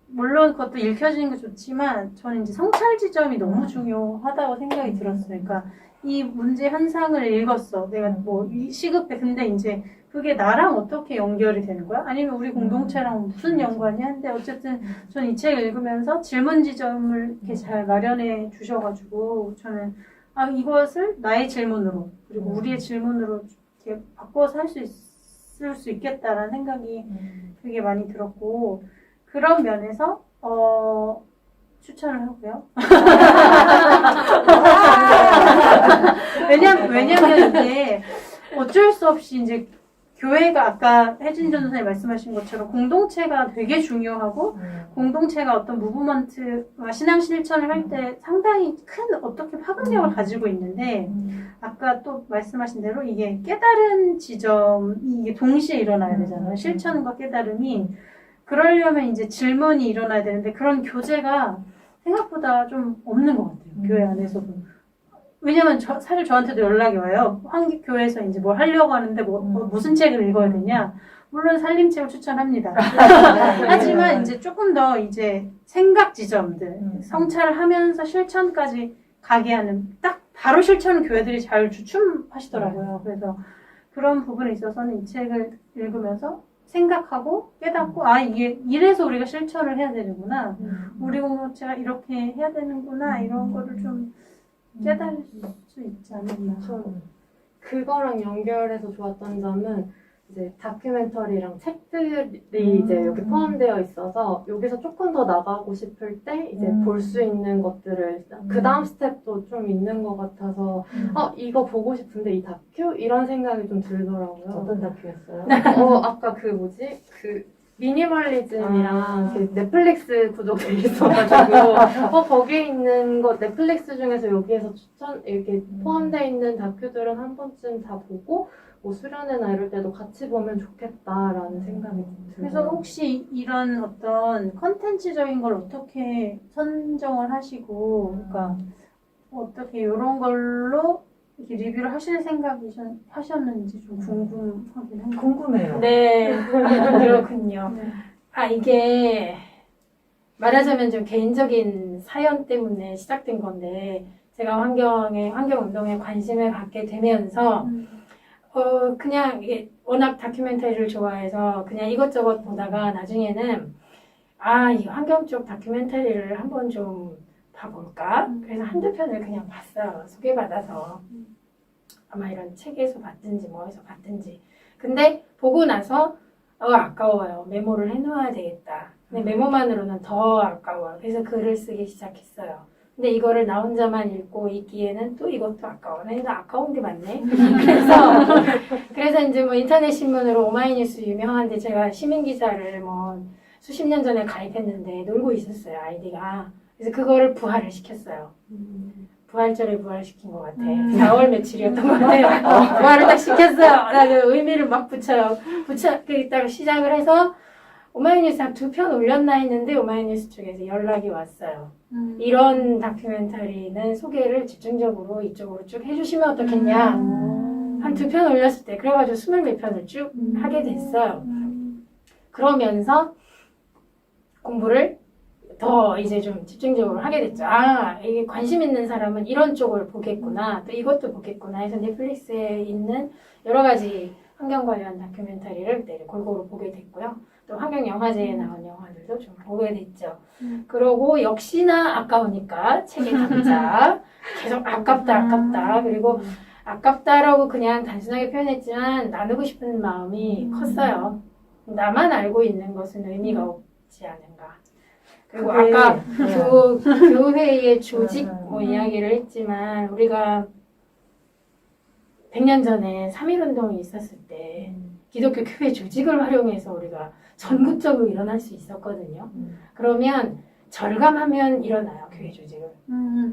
물론 그것도 읽혀지는 게 좋지만 저는 이제 성찰 지점이 너무 중요하다고 생각이 들었어요. 그러니까 이 문제 현상을 읽었어. 내가 뭐 이 시급해. 근데 이제 그게 나랑 어떻게 연결이 되는 거야? 아니면 우리 공동체랑 무슨 연관이 한데 어쨌든 저는 이 책을 읽으면서 질문 지점을 이렇게 잘 마련해 주셔가지고 저는 이것을 나의 질문으로 그리고 우리의 질문으로 이렇게 바꿔서 할 수 있을 수 있겠다라는 생각이 되게 많이 들었고 그런 면에서 추천을 하고요. 왜냐면 이제 어쩔 수 없이 이제 교회가 아까 혜진 전도사님 말씀하신 것처럼 공동체가 되게 중요하고 공동체가 어떤 무브먼트와 신앙 실천을 할 때 상당히 큰 어떻게 파급력을 가지고 있는데 아까 또 말씀하신 대로 이게 깨달은 지점이 이게 동시에 일어나야 되잖아요. 실천과 깨달음이 그러려면 이제 질문이 일어나야 되는데 그런 교제가 생각보다 좀 없는 것 같아요. 교회 안에서도. 왜냐면 사실 저한테도 연락이 와요. 환기교회에서 이제 뭘 하려고 하는데 무슨 책을 읽어야 되냐. 물론 살림책을 추천합니다. 하지만 이제 조금 더 이제 생각 지점들, 성찰을 하면서 실천까지 가게 하는 딱 바로 실천은 교회들이 잘 주춤하시더라고요. 그래서 그런 부분에 있어서는 이 책을 읽으면서 생각하고 깨닫고 이게 이래서 우리가 실천을 해야 되는구나. 우리 공동체가 이렇게 해야 되는구나. 이런 거를 좀 깨달을 수 있지 않았나. 그거랑 연결해서 좋았던 점은 이제 다큐멘터리랑 책들이 이제 여기 포함되어 있어서 여기서 조금 더 나가고 싶을 때 이제 볼 수 있는 것들을 그 다음 스텝도 좀 있는 것 같아서 이거 보고 싶은데 이 다큐? 이런 생각이 좀 들더라고요. 어떤 다큐였어요? 아까 그 미니멀리즘이랑 그 넷플릭스 구독돼 있어가지고 거기에 있는 거 넷플릭스 중에서 여기에서 이렇게 포함되어 있는 다큐들은 한 번쯤 다 보고 뭐 수련회나 이럴 때도 같이 보면 좋겠다라는 생각이 들어요. 그래서 혹시 이런 어떤 컨텐츠적인 걸 어떻게 선정을 하시고, 그러니까 어떻게 이런 걸로 이렇게 리뷰를 하실 하셨는지 좀 궁금하긴 합니다. 궁금해요. 네, 그렇군요. 네. 이게 말하자면 좀 개인적인 사연 때문에 시작된 건데 제가 환경운동에 관심을 갖게 되면서 그냥 이게 워낙 다큐멘터리를 좋아해서 그냥 이것저것 보다가 나중에는 이 환경 쪽 다큐멘터리를 한번 좀 봐볼까? 그래서 한두 편을 그냥 봤어요. 소개받아서. 아마 이런 책에서 봤든지 뭐에서 봤든지. 근데 보고 나서 아까워요. 메모를 해놓아야 되겠다. 근데 메모만으로는 더 아까워요. 그래서 글을 쓰기 시작했어요. 근데 이거를 나 혼자만 읽고 있기에는 또 이것도 아까워. 근데 아까운 게 많네. 그래서 이제 뭐 인터넷 신문으로 오마이뉴스 유명한데 제가 시민 기사를 뭐 수십 년 전에 가입했는데 놀고 있었어요. 아이디가. 그래서 그거를 부활을 시켰어요. 부활절에 부활시킨 것 같아. 4월 며칠이었던 것 같아요. 부활을 딱 시켰어요. 나도 의미를 막 붙여요. 딱 시작을 해서 오마이뉴스 한 2편 올렸나 했는데 오마이뉴스 쪽에서 연락이 왔어요. 이런 다큐멘터리는 소개를 집중적으로 이쪽으로 쭉 해주시면 어떻겠냐. 한 2편 올렸을 때 그래가지고 20몇 편을 쭉 하게 됐어요. 그러면서 공부를 더 이제 좀 집중적으로 하게 됐죠. 이게 관심 있는 사람은 이런 쪽을 보겠구나. 또 이것도 보겠구나 해서 넷플릭스에 있는 여러 가지 환경 관련 다큐멘터리를 골고루 보게 됐고요. 또 환경영화제에 나온 영화들도 좀 보게 됐죠. 그러고 역시나 아까우니까 책의 당자 계속 아깝다. 그리고 아깝다라고 그냥 단순하게 표현했지만 나누고 싶은 마음이 컸어요. 나만 알고 있는 것은 의미가 없지 않은가. 그리고 아까 교회의 조직 이야기를 했지만 우리가 100년 전에 3.1운동이 있었을 때 기독교 교회 조직을 활용해서 우리가 전국적으로 일어날 수 있었거든요. 그러면 절감하면 일어나요, 교회 조직을.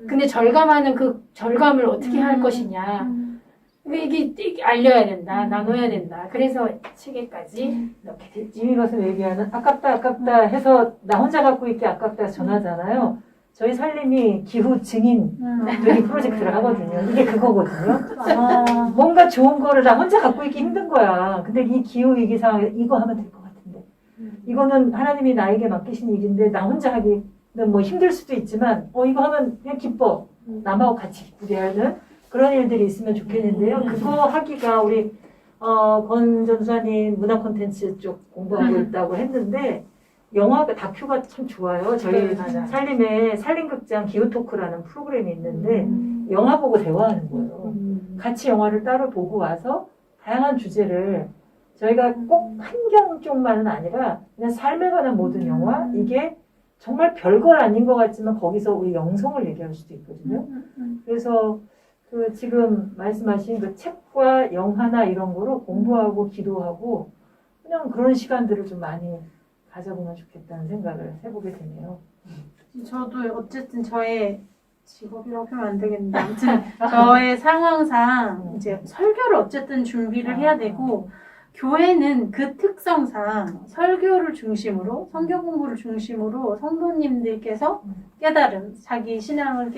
근데 절감하는 그 절감을 어떻게 할 것이냐. 이게 알려야 된다, 나눠야 된다. 그래서 책에까지 넣게 됐죠. 이미 가서 얘기하는 아깝다 해서 나 혼자 갖고 있기 아깝다 전하잖아요. 저희 살림이 기후 증인 되기 프로젝트를 하거든요. 이게 그거거든요. 뭔가 좋은 거를 나 혼자 갖고 있기 힘든 거야. 근데 이 기후 위기 상황에 이거 하면 될 것 같은데. 이거는 하나님이 나에게 맡기신 일인데 나 혼자 하기는 뭐 힘들 수도 있지만 이거 하면 그냥 기뻐. 남하고 같이 기쁘게 하는 그런 일들이 있으면 좋겠는데요. 그거 하기가 우리 권 전사님 문화 콘텐츠 쪽 공부하고 있다고 했는데 영화가 다큐가 참 좋아요. 저희 살림에 살림극장 기후토크라는 프로그램이 있는데 영화 보고 대화하는 거예요. 같이 영화를 따로 보고 와서 다양한 주제를 저희가 꼭 환경 쪽만은 아니라 그냥 삶에 관한 모든 영화 이게 정말 별걸 아닌 것 같지만 거기서 우리 영성을 얘기할 수도 있거든요. 그래서 그 지금 말씀하신 그 책과 영화나 이런 거로 공부하고 기도하고 그냥 그런 시간들을 좀 많이 가져보면 좋겠다는 생각을 해보게 되네요. 저도 어쨌든 저의 직업이라고 하면 안 되겠는데 아무튼 저의 상황상 이제 설교를 어쨌든 준비를 해야 되고 교회는 그 특성상 설교를 중심으로 성경 공부를 중심으로 성도님들께서 깨달음 자기 신앙을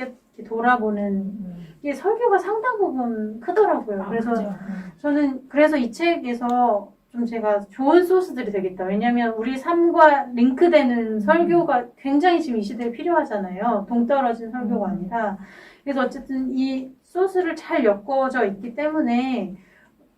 돌아보는 이게 설교가 상당 부분 크더라고요. 그래서 저는 그래서 이 책에서 좀 제가 좋은 소스들이 되겠다. 왜냐하면 우리 삶과 링크되는 설교가 굉장히 지금 이 시대에 필요하잖아요. 동떨어진 설교가 아니라. 그래서 어쨌든 이 소스를 잘 엮어져 있기 때문에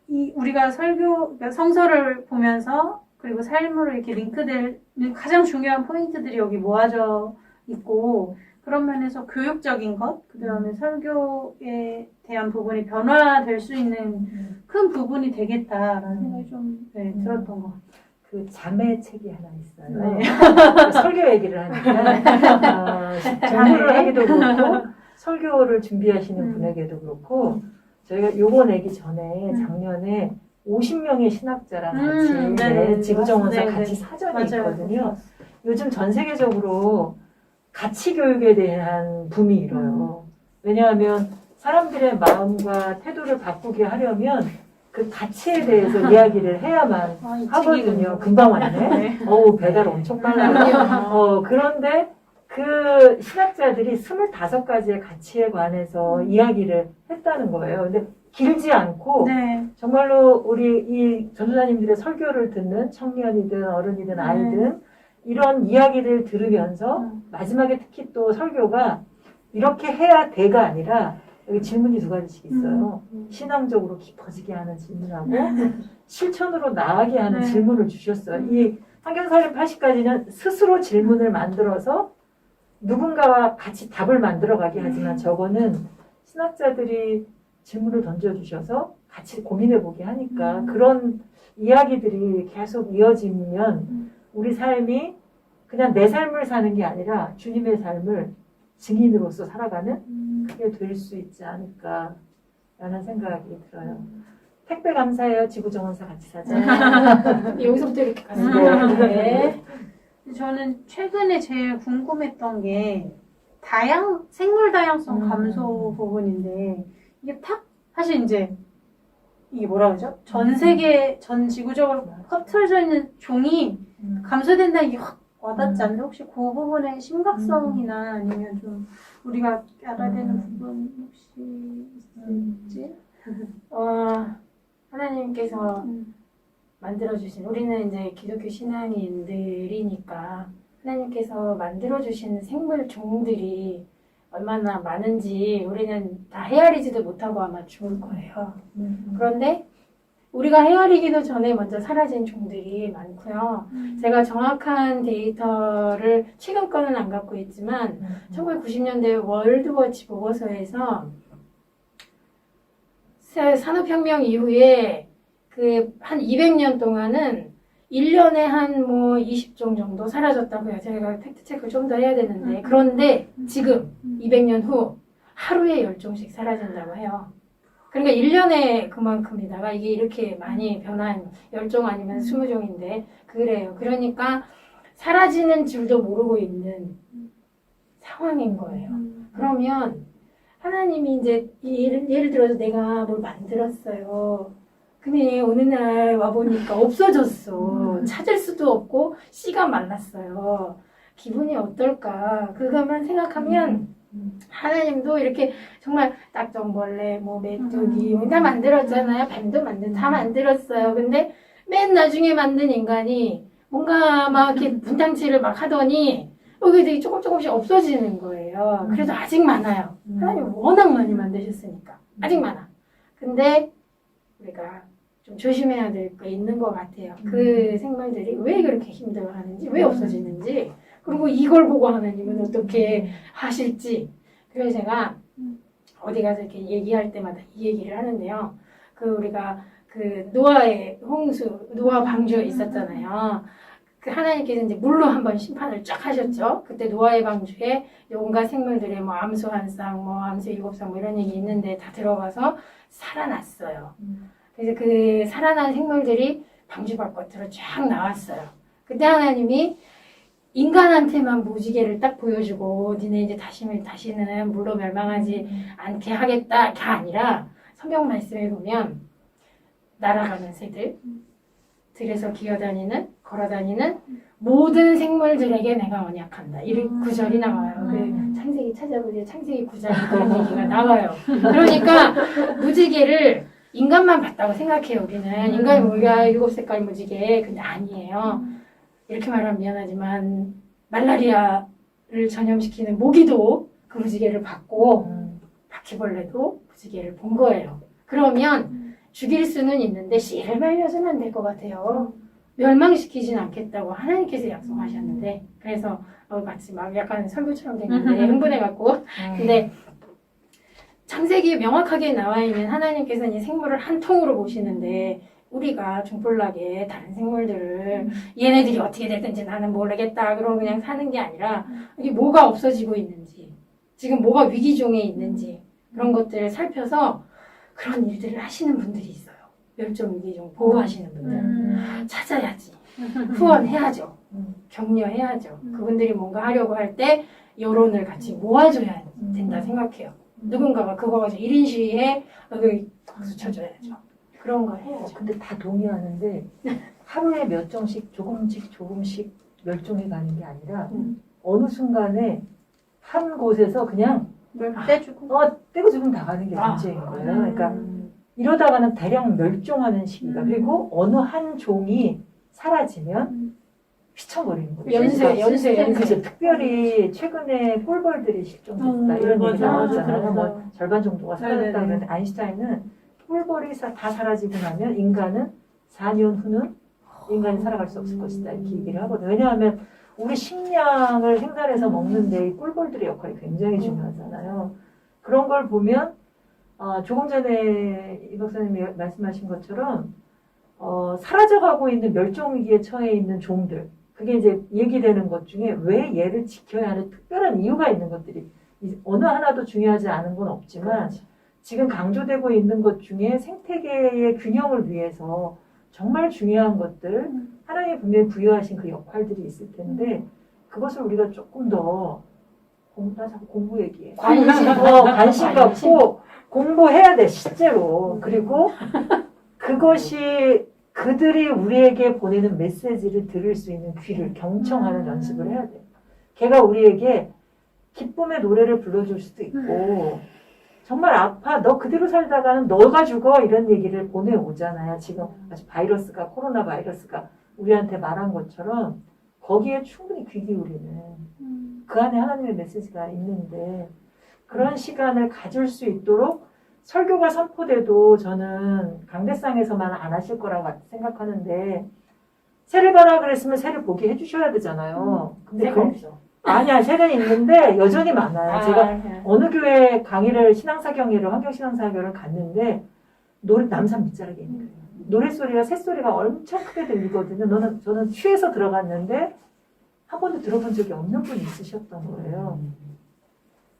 우리가 그러니까 성서를 보면서 그리고 삶으로 이렇게 링크되는 가장 중요한 포인트들이 여기 모아져 있고 그런 면에서 교육적인 것, 그 다음에 설교에 대한 부분이 변화될 수 있는 큰 부분이 되겠다라는 생각이 좀 들었던 것 같아요. 그 자매 책이 하나 있어요. 네. 설교 얘기를 하니까 공부를 하기도 그렇고 설교를 준비하시는 분에게도 그렇고 저희가 요거 내기 전에 작년에 50명의 신학자랑 같이 지구정원사 같이 사전이 맞아요. 있거든요. 요즘 전 세계적으로 가치 교육에 대한 붐이 일어요. 왜냐하면 사람들의 마음과 태도를 바꾸게 하려면 그 가치에 대해서 이야기를 해야만 하거든요. 금방 왔네. 배달 엄청 빨라요. 그런데 그 신학자들이 25가지의 가치에 관해서 이야기를 했다는 거예요. 근데 길지 않고 정말로 우리 이 전도사님들의 설교를 듣는 청년이든 어른이든 아이든 이런 이야기를 들으면서 마지막에 특히 또 설교가 이렇게 해야 돼가 아니라 여기 질문이 2가지씩 있어요. 신앙적으로 깊어지게 하는 질문하고 실천으로 나아가게 하는 질문을 주셨어요. 이 환경살림 80가지는 스스로 질문을 만들어서 누군가와 같이 답을 만들어가게 하지만 저거는 신학자들이 질문을 던져주셔서 같이 고민해보게 하니까 그런 이야기들이 계속 이어지면 우리 삶이 그냥 내 삶을 사는 게 아니라 주님의 삶을 증인으로서 살아가는 그게 될 수 있지 않을까라는 생각이 들어요. 택배 감사해요. 지구정원사 같이 사자. 여기서부터 이렇게 가는 거예요. 저는 최근에 제일 궁금했던 게 생물 다양성 감소 부분인데 이게 사실 이제 이게 뭐라 그러죠? 전 세계 전 지구적으로 퍼트려져 있는 종이 감소된다는 게 확 와닿지 않는데 혹시 그 부분의 심각성이나 아니면 좀 우리가 알아야 되는 부분 혹시 있을지? 하나님께서 만들어주신 우리는 이제 기독교 신앙인들이니까 하나님께서 만들어주신 생물 종들이 얼마나 많은지 우리는 다 헤아리지도 못하고 아마 죽을 거예요. 그런데 우리가 헤아리기도 전에 먼저 사라진 종들이 많고요. 제가 정확한 데이터를 최근 거는 안 갖고 있지만 1990년대 월드워치 보고서에서 산업혁명 이후에 한 200년 동안은 1년에 한 20종 정도 사라졌다고요. 제가 팩트체크를 좀 더 해야 되는데. 그런데 지금 200년 후 하루에 10종씩 사라진다고 해요. 그러니까 1년에 그만큼이다가 이게 이렇게 많이 변한 10종 아니면 20종인데 그래요. 그러니까 사라지는 줄도 모르고 있는 상황인 거예요. 그러면 하나님이 이제 예를 들어서 내가 뭘 만들었어요. 근데 어느 날 와보니까 없어졌어. 찾을 수도 없고 씨가 말랐어요. 기분이 어떨까? 그것만 생각하면 하나님도 이렇게 정말 딱정벌레, 뭐 메뚜기 다 만들었잖아요. 뱀도 다 만들었어요. 근데 맨 나중에 만든 인간이 뭔가 막 이렇게 분탕질을 막 하더니 여기 되게 조금씩 없어지는 거예요. 그래도 아직 많아요. 하나님 워낙 많이 만드셨으니까 아직 많아. 근데 우리가 좀 조심해야 될 거 있는 것 같아요. 그 생물들이 왜 그렇게 힘들어하는지, 왜 없어지는지, 그리고 이걸 보고 하나님은 어떻게 하실지. 그래서 제가 어디 가서 이렇게 얘기할 때마다 이 얘기를 하는데요. 우리가 노아의 홍수, 노아 방주에 있었잖아요. 하나님께서 이제 물로 한번 심판을 쫙 하셨죠. 그때 노아의 방주에 온갖 생물들의 뭐 암수 한 쌍, 뭐 암수 7쌍 뭐 이런 얘기 있는데 다 들어가서 살아났어요. 그래서 그 살아난 생물들이 방주 밖으로 쫙 나왔어요. 그때 하나님이 인간한테만 무지개를 딱 보여주고 니네 이제 다시는 물로 멸망하지 않게 하겠다가 아니라 성경 말씀에 보면 날아가는 새들, 들에서 기어다니는, 걸어다니는 모든 생물들에게 내가 언약한다. 이런 구절이 나와요. 그 창세기 찾아보세요. 창세기 9장에 그런 얘기가 나와요. 그러니까 무지개를 인간만 봤다고 생각해요. 우리는 인간이 우리가 7색깔 무지개, 근데 아니에요. 이렇게 말하면 미안하지만 말라리아를 전염시키는 모기도 그 무지개를 봤고 바퀴벌레도 무지개를 본 거예요. 그러면 죽일 수는 있는데 씨를 말려서는 안 될 것 같아요. 멸망시키진 않겠다고 하나님께서 약속하셨는데 그래서 마치 막 약간 설교처럼 됐는데 흥분해갖고 근데 창세기에 명확하게 나와 있는 하나님께서는 이 생물을 한 통으로 보시는데 우리가 중불나게 다른 생물들을 얘네들이 어떻게 됐든지 나는 모르겠다 그러고 그냥 사는 게 아니라 이게 뭐가 없어지고 있는지 지금 뭐가 위기종에 있는지 그런 것들을 살펴서 그런 일들을 하시는 분들이 있어요. 멸종 위기종 보호하시는 분들 찾아야지 후원해야죠. 격려해야죠. 그분들이 뭔가 하려고 할 때 여론을 같이 모아줘야 된다 생각해요. 누군가가 그거 가지고 1인 시위에 여기 박수 쳐줘야죠. 그런 걸 해야죠. 근데 다 동의하는데 하루에 몇 정씩 조금씩 멸종해 가는 게 아니라 어느 순간에 한 곳에서 그냥 떼주고 떼고 죽으면 나가는 게 문제인 거예요. 그러니까 이러다가는 대량 멸종하는 시기가 그리고 어느 한 종이 사라지면 휘청거리는 거예요. 연쇄. 그래서 특별히 최근에 꿀벌들이 실종됐다 이런 얘기 나왔잖아요. 뭐 절반 정도가 사라졌다 그러는데 아인슈타인은 꿀벌이 다 사라지고 나면 인간은 4년 후는 인간이 살아갈 수 없을 것이다 이렇게 얘기를 하거든요. 왜냐하면 우리 식량을 생산해서 먹는데 이 꿀벌들의 역할이 굉장히 중요하잖아요. 그런 걸 보면 조금 전에 이 박사님이 말씀하신 것처럼 사라져가고 있는 멸종위기에 처해 있는 종들 그게 이제 얘기되는 것 중에 왜 얘를 지켜야 하는 특별한 이유가 있는 것들이 어느 하나도 중요하지 않은 건 없지만 지금 강조되고 있는 것 중에 생태계의 균형을 위해서 정말 중요한 것들 하나님이 분명히 부여하신 그 역할들이 있을 텐데 그것을 우리가 조금 더 나 자꾸 공부 얘기해. 관심 갖고 공부해야 돼 실제로. 그리고 그것이 그들이 우리에게 보내는 메시지를 들을 수 있는 귀를 경청하는 연습을 해야 돼. 걔가 우리에게 기쁨의 노래를 불러줄 수도 있고 정말 아파 너 그대로 살다가는 너가 죽어 이런 얘기를 보내오잖아요. 지금 바이러스가 코로나 바이러스가 우리한테 말한 것처럼 거기에 충분히 귀 기울이는 그 안에 하나님의 메시지가 있는데 그런 시간을 가질 수 있도록 설교가 선포돼도 저는 강대상에서만 안 하실 거라고 생각하는데 새를 봐라 그랬으면 새를 보게 해주셔야 되잖아요. 근데 새가 없어. 아니야 새는 있는데 여전히 많아요. 제가 어느 교회 강의를 신앙사경회를 환경신앙사경회를 갔는데 남산 밑자락에 있는 거예요. 노래소리가 새소리가 엄청 크게 들리거든요. 저는 취해서 들어갔는데 한 번도 들어본 적이 없는 분이 있으셨던 거예요.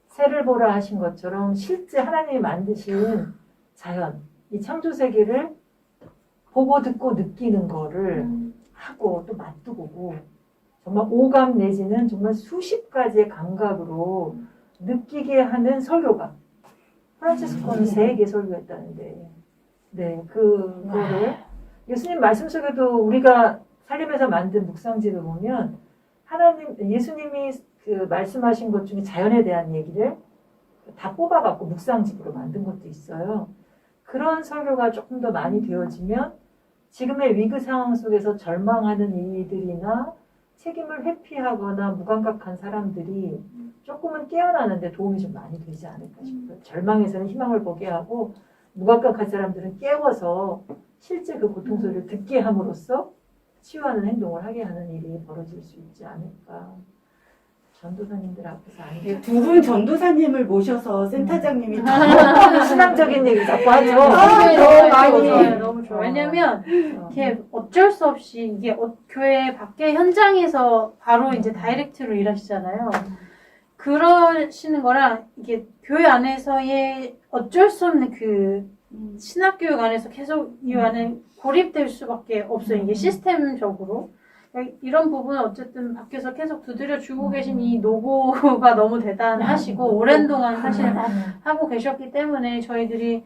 새를 보라 하신 것처럼 실제 하나님이 만드신 자연, 이 창조 세계를 보고 듣고 느끼는 거를 하고 또 맛도 보고 정말 오감 내지는 정말 수십 가지의 감각으로 느끼게 하는 설교가 프란치스코는 3개 설교했다는데 네, 그거를 예수님 말씀 속에도 우리가 살림에서 만든 묵상집을 보면 예수님이 그 말씀하신 것 중에 자연에 대한 얘기를 다 뽑아갖고 묵상집으로 만든 것도 있어요. 그런 설교가 조금 더 많이 되어지면 지금의 위기 상황 속에서 절망하는 이들이나 책임을 회피하거나 무감각한 사람들이 조금은 깨어나는데 도움이 좀 많이 되지 않을까 싶어요. 절망에서는 희망을 보게 하고 무감각한 사람들은 깨워서 실제 그 고통 소리를 듣게 함으로써 치유하는 행동을 하게 하는 일이 벌어질 수 있지 않을까. 전도사님들 앞에서 아니죠. 두 분 전도사님을 모셔서 센터장님이 신앙적인 얘기 자꾸 하죠. 너무 좋아요. 너무 좋아요. 왜냐면 어. 이게 어쩔 수 없이 이게 교회 밖에 현장에서 바로 이제 다이렉트로 일하시잖아요. 그러시는 거랑 이게 교회 안에서의 어쩔 수 없는 그 신학교육 안에서 계속 이 안에 고립될 수밖에 없어요. 이게 시스템적으로. 이런 부분은 어쨌든 밖에서 계속 두드려주고 계신 이 노고가 너무 대단하시고 오랜 동안 사실 하고 계셨기 때문에 저희들이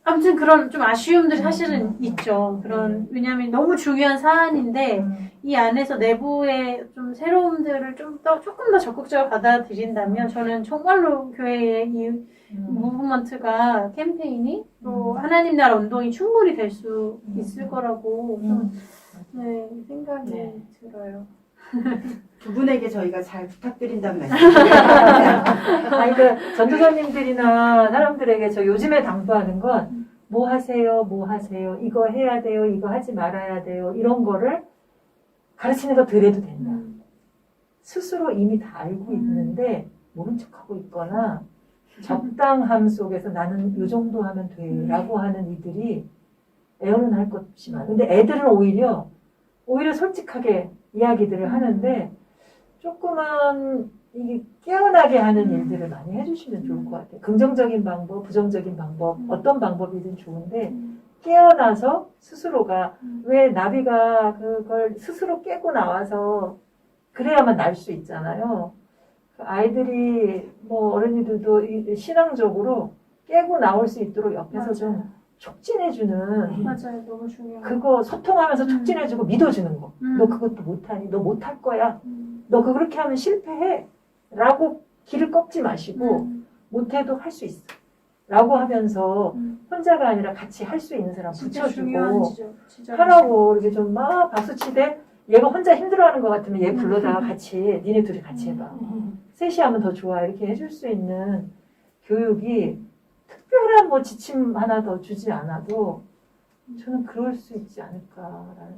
아무튼 그런 좀 아쉬움들이 사실은 있죠. 그런 왜냐하면 너무 중요한 사안인데 이 안에서 내부의 좀 새로움들을 조금 더 적극적으로 받아들인다면 저는 정말로 교회의 이 무브먼트가 캠페인이 또 하나님 나라 운동이 충분히 될 수 있을 거라고 좀 네, 생각이 들어요. 두 분에게 저희가 잘 부탁드린다는 말씀. 아니, 그 전도사님들이나 사람들에게 저 요즘에 당부하는 건 뭐 하세요, 뭐 하세요, 이거 해야 돼요, 이거 하지 말아야 돼요, 이런 거를 가르치는 거 덜해도 된다. 스스로 이미 다 알고 있는데 모른 척하고 있거나 적당함 속에서 나는 이 정도 하면 돼 라고 하는 이들이 애언할 것이 많아. 근데 애들은 오히려 솔직하게 이야기들을 하는데 조금은 이게 깨어나게 하는 일들을 많이 해주시면 좋을 것 같아요. 긍정적인 방법, 부정적인 방법, 어떤 방법이든 좋은데 깨어나서 스스로가 왜 나비가 그걸 스스로 깨고 나와서 그래야만 날 수 있잖아요. 아이들이 뭐 어른이들도 신앙적으로 깨고 나올 수 있도록 옆에서 좀 촉진해주는 맞아요. 너무 중요해요. 그거 소통하면서 촉진해주고 믿어주는 거. 너 그것도 못하니? 너 못할 거야. 너 그렇게 하면 실패해. 라고 길을 꺾지 마시고 못해도 할 수 있어. 라고 하면서 혼자가 아니라 같이 할 수 있는 사람 붙여주고 하라고 이렇게 좀 막 박수치되 얘가 혼자 힘들어하는 것 같으면 얘 불러다가 같이 니네 둘이 같이 해봐. 셋이 하면 더 좋아. 이렇게 해줄 수 있는 교육이 특별한 뭐 지침 하나 더 주지 않아도 저는 그럴 수 있지 않을까라는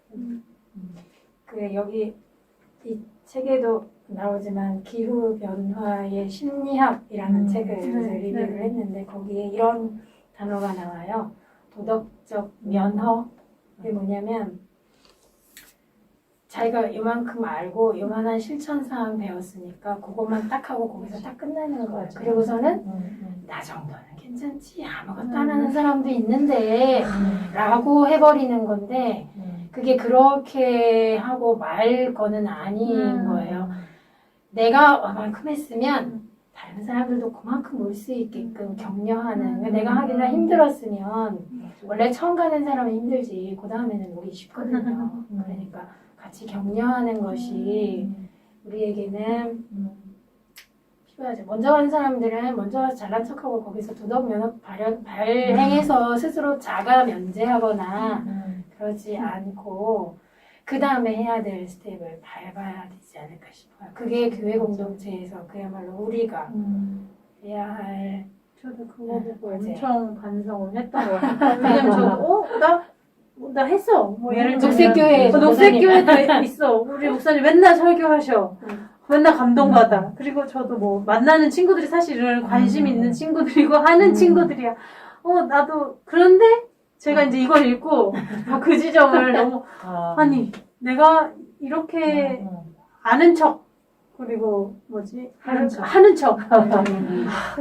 생각이. 그 여기 이 책에도 나오지만 기후 변화의 심리학이라는 책을 리뷰를 했는데 거기에 이런 단어가 나와요. 도덕적 면허. 그게 뭐냐면 자기가 이만큼 알고 요만한 실천사항 배웠으니까 그것만 딱 하고 거기서 딱 끝나는 거예요. 그리고서는 나 정도는 괜찮지 아무것도 안 하는 사람도 있는데 라고 해버리는 건데 그게 그렇게 하고 말 거는 아닌 거예요. 내가 얼만큼 했으면 다른 사람들도 그만큼 올 수 있게끔 격려하는 내가 하기나 힘들었으면 원래 처음 가는 사람은 힘들지 그 다음에는 오기 쉽거든요. 그러니까 같이 격려하는 것이 우리에게는 필요하죠. 먼저 가는 사람들은 먼저 잘난 척하고 거기서 도덕 면허 발행해서 스스로 자가 면제하거나 그러지 않고 그 다음에 해야 될 스텝을 밟아야 되지 않을까 싶어요. 그게 교회 공동체에서 그야말로 우리가 해야 할. 저도 그거 보고 맞아요. 엄청 반성을 했던 것 같아요. 왜냐면 저도 나 했어. 뭐 예를 들면 녹색교회 녹색교회도 있어. 우리 목사님 맨날 설교하셔. 맨날 감동받아. 그리고 저도 뭐 만나는 친구들이 사실은 관심 있는 친구들이고 하는 친구들이야. 나도 그런데 제가 이제 이걸 읽고 그 지점을 너무 아니 내가 이렇게 아는 척 그리고 뭐지? 하는 척. 하는 척.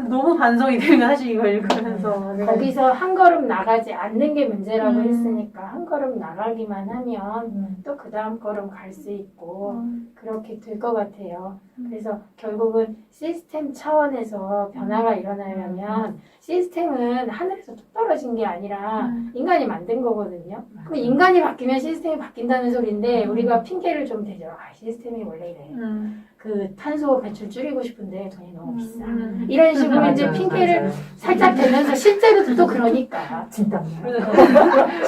너무 반성이 되는 거 사실 이거 읽으면서. 거기서 한 걸음 나가지 않는 게 문제라고 음. 했으니까 한 걸음 나가기만 하면 또 그 다음 걸음 갈 수 있고 그렇게 될 것 같아요. 그래서 결국은 시스템 차원에서 변화가 일어나려면 시스템은 하늘에서 뚝 떨어진 게 아니라 인간이 만든 거거든요. 그럼 인간이 바뀌면 시스템이 바뀐다는 소리인데 우리가 핑계를 좀 대죠. 아, 시스템이 원래 이래. 그 탄소 배출 줄이고 싶은데 돈이 너무 비싸. 이런 식으로 이제 맞아요, 핑계를 맞아요. 살짝 대면서 실제로 또 그러니까. 진짜.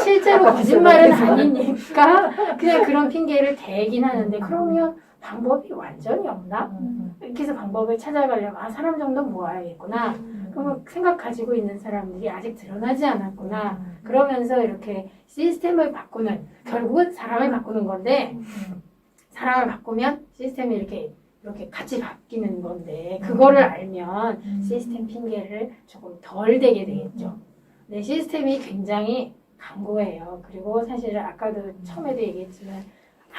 실제로 거짓말은 아니니까 그냥 그런 핑계를 대긴 하는데 그러면 방법이 완전히 없나? 이렇게 해서 방법을 찾아가려면 아 사람 정도 모아야겠구나. 그러면 생각 가지고 있는 사람들이 아직 드러나지 않았구나. 그러면서 이렇게 시스템을 바꾸는 결국은 사람을 바꾸는 건데 사람을 바꾸면 시스템이 이렇게 같이 바뀌는 건데 그거를 알면 시스템 핑계를 조금 덜 대게 되겠죠. 네, 시스템이 굉장히 강고해요. 그리고 사실은 아까도 처음에도 얘기했지만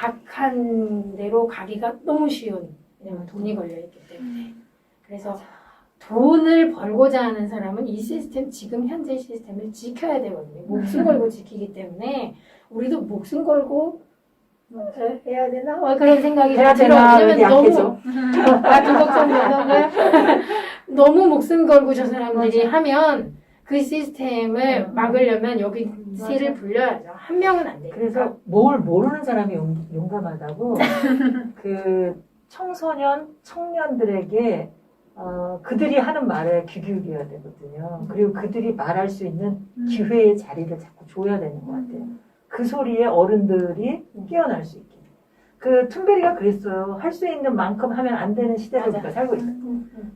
악한 대로 가기가 너무 쉬운 왜냐면 돈이 걸려있기 때문에 그래서 돈을 벌고자 하는 사람은 이 시스템 지금 현재 시스템을 지켜야 되거든요. 목숨 걸고 지키기 때문에 우리도 목숨 걸고 해야 되나? 그런 생각이 해야 들어요. 되나? 왜냐면 약해져. 너무 너무 목숨 걸고 저 사람들이 하면 그 시스템을 막으려면 여기 실을 불려야죠. 한 명은 안 돼요. 그래서 뭘 모르는 사람이 용감하다고 그 청소년, 청년들에게 그들이 하는 말에 귀 기울여야 되거든요. 그리고 그들이 말할 수 있는 기회의 자리를 자꾸 줘야 되는 것 같아요. 그 소리에 어른들이 깨어날 수 있게. 그 툰베리가 그랬어요. 할 수 있는 만큼 하면 안 되는 시대를 맞아. 우리가 살고 있다.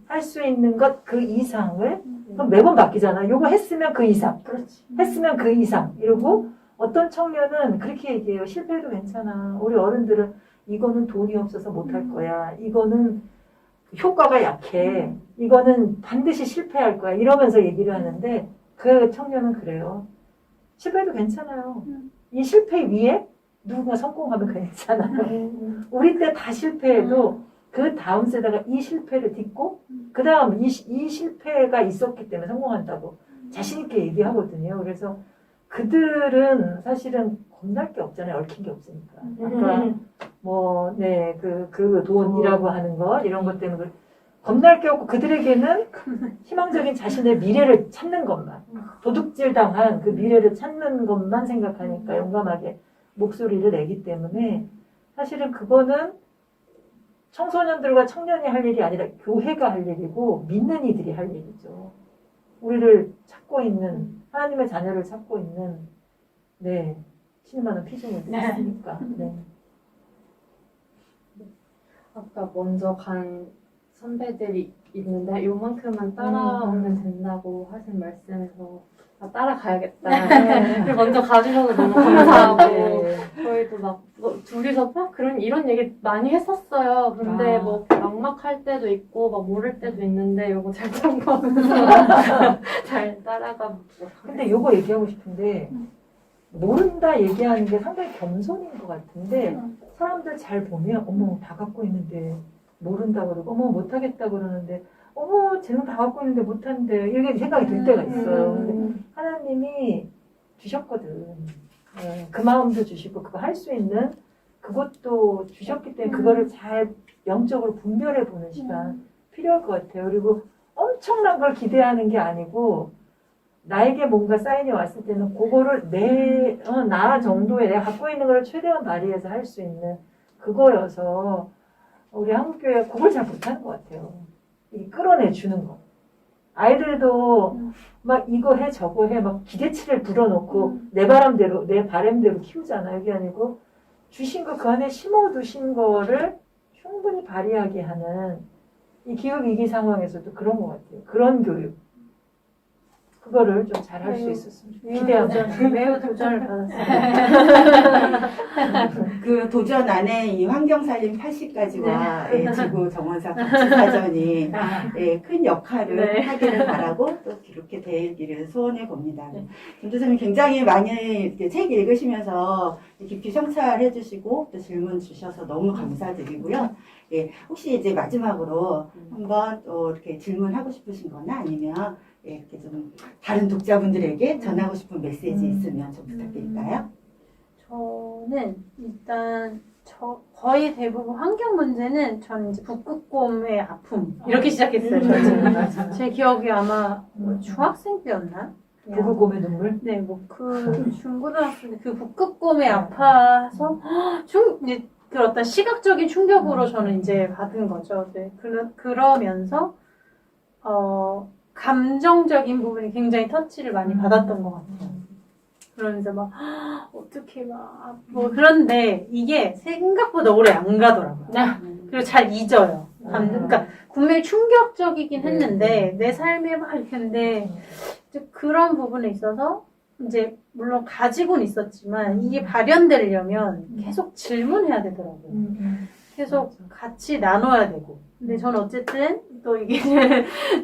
할 수 있는 것 그 이상을 그럼 매번 바뀌잖아. 요거 했으면 그 이상. 그렇지. 했으면 그 이상. 이러고 어떤 청년은 그렇게 얘기해요. 실패해도 괜찮아. 우리 어른들은 이거는 돈이 없어서 못할 거야. 이거는 효과가 약해. 이거는 반드시 실패할 거야. 이러면서 얘기를 하는데 그 청년은 그래요. 실패해도 괜찮아요. 이 실패 위에 누군가 성공하면 괜찮아요. 우리 때 다 실패해도 그 다음 세대가 이 실패를 딛고 그 다음 이 실패가 있었기 때문에 성공한다고 자신있게 얘기하거든요. 그래서 그들은 사실은 겁날 게 없잖아요. 얽힌 게 없으니까. 아까 그 돈이라고 하는 것 이런 것 때문에 겁날 게 없고 그들에게는 희망적인 자신의 미래를 찾는 것만 도둑질 당한 그 미래를 찾는 것만 생각하니까 용감하게 목소리를 내기 때문에 사실은 그거는 청소년들과 청년이 할 일이 아니라 교회가 할 일이고 믿는 이들이 할 일이죠. 우리를 찾고 있는 하나님의 자녀를 찾고 있는 신임하는 피조물들이 있으니까. 네. 아까 먼저 간 선배들이 있는데 요만큼만 따라오면 된다고 하신 말씀에서 따라가야겠다. 먼저 가주셔서 너무 감사하고 네. 저희도 막 둘이서 막 이런 얘기 많이 했었어요. 근데 뭐 막막할 때도 있고 막 모를 때도 있는데 요거 잘 참고하면서 잘 따라가. 근데 요거 얘기하고 싶은데 모른다 얘기하는 게 상당히 겸손인 것 같은데 사람들 잘 보면 어머 다 갖고 있는데 모른다 그러고 어머 못하겠다 그러는데 어머 쟤는 다 갖고 있는데 못한대 이렇게 생각이 들 때가 있어요. 근데 하나님이 주셨거든. 그 마음도 주시고 그거 할 수 있는 그것도 주셨기 때문에 그거를 잘 영적으로 분별해 보는 시간 필요할 것 같아요. 그리고 엄청난 걸 기대하는 게 아니고 나에게 뭔가 사인이 왔을 때는 그거를 나 정도의 내가 갖고 있는 걸 최대한 발휘해서 할 수 있는 그거여서 우리 한국교회 그걸 잘 못하는 것 같아요. 이 끌어내주는 거. 아이들도 막 이거 해 저거 해 막 기대치를 불어넣고 내 바람대로 키우잖아. 여기 아니고 주신 거 그 안에 심어두신 거를 충분히 발휘하게 하는 이 기후위기 상황에서도 그런 것 같아요. 그런 교육. 그거를 좀 잘할 수 있었으면 기대하고. 매우 도전을 받았어요. 그 도전 안에 이 환경살림 80가지와 예, 지구 정원사 국지사전이 예, 큰 역할을 네. 하기를 바라고 또 그렇게 되기를 소원해 봅니다. 김도사님 굉장히 많이 이렇게 책 읽으시면서 깊이 성찰해 주시고 또 질문 주셔서 너무 감사드리고요. 예, 혹시 이제 마지막으로 한번 또 이렇게 질문하고 싶으신 거나 아니면 예, 이렇게 좀 다른 독자분들에게 전하고 싶은 메시지 있으면 좀 부탁드릴까요? 저는 일단 거의 대부분 환경 문제는 저는 이제 북극곰의 아픔 이렇게 시작했어요. 저는 제 기억이 아마 뭐 중학생 때였나? 북극곰의 눈물. 네, 뭐 그 중고등학생 때 그 북극곰에 아파서 이제 그 어떤 시각적인 충격으로 저는 이제 받은 거죠. 네, 그러면서 감정적인 부분이 굉장히 터치를 많이 받았던 것 같아요. 그러면서 막 어떻게 막 뭐 그런데 이게 생각보다 오래 안 가더라고요. 그리고 잘 잊어요. 그러니까 분명히 충격적이긴 했는데 내 삶에 막 이렇게 했는데 이제 그런 부분에 있어서 이제 물론 가지고는 있었지만 이게 발현되려면 계속 질문해야 되더라고요. 계속 같이 나눠야 되고. 근데 저는 어쨌든 또 이게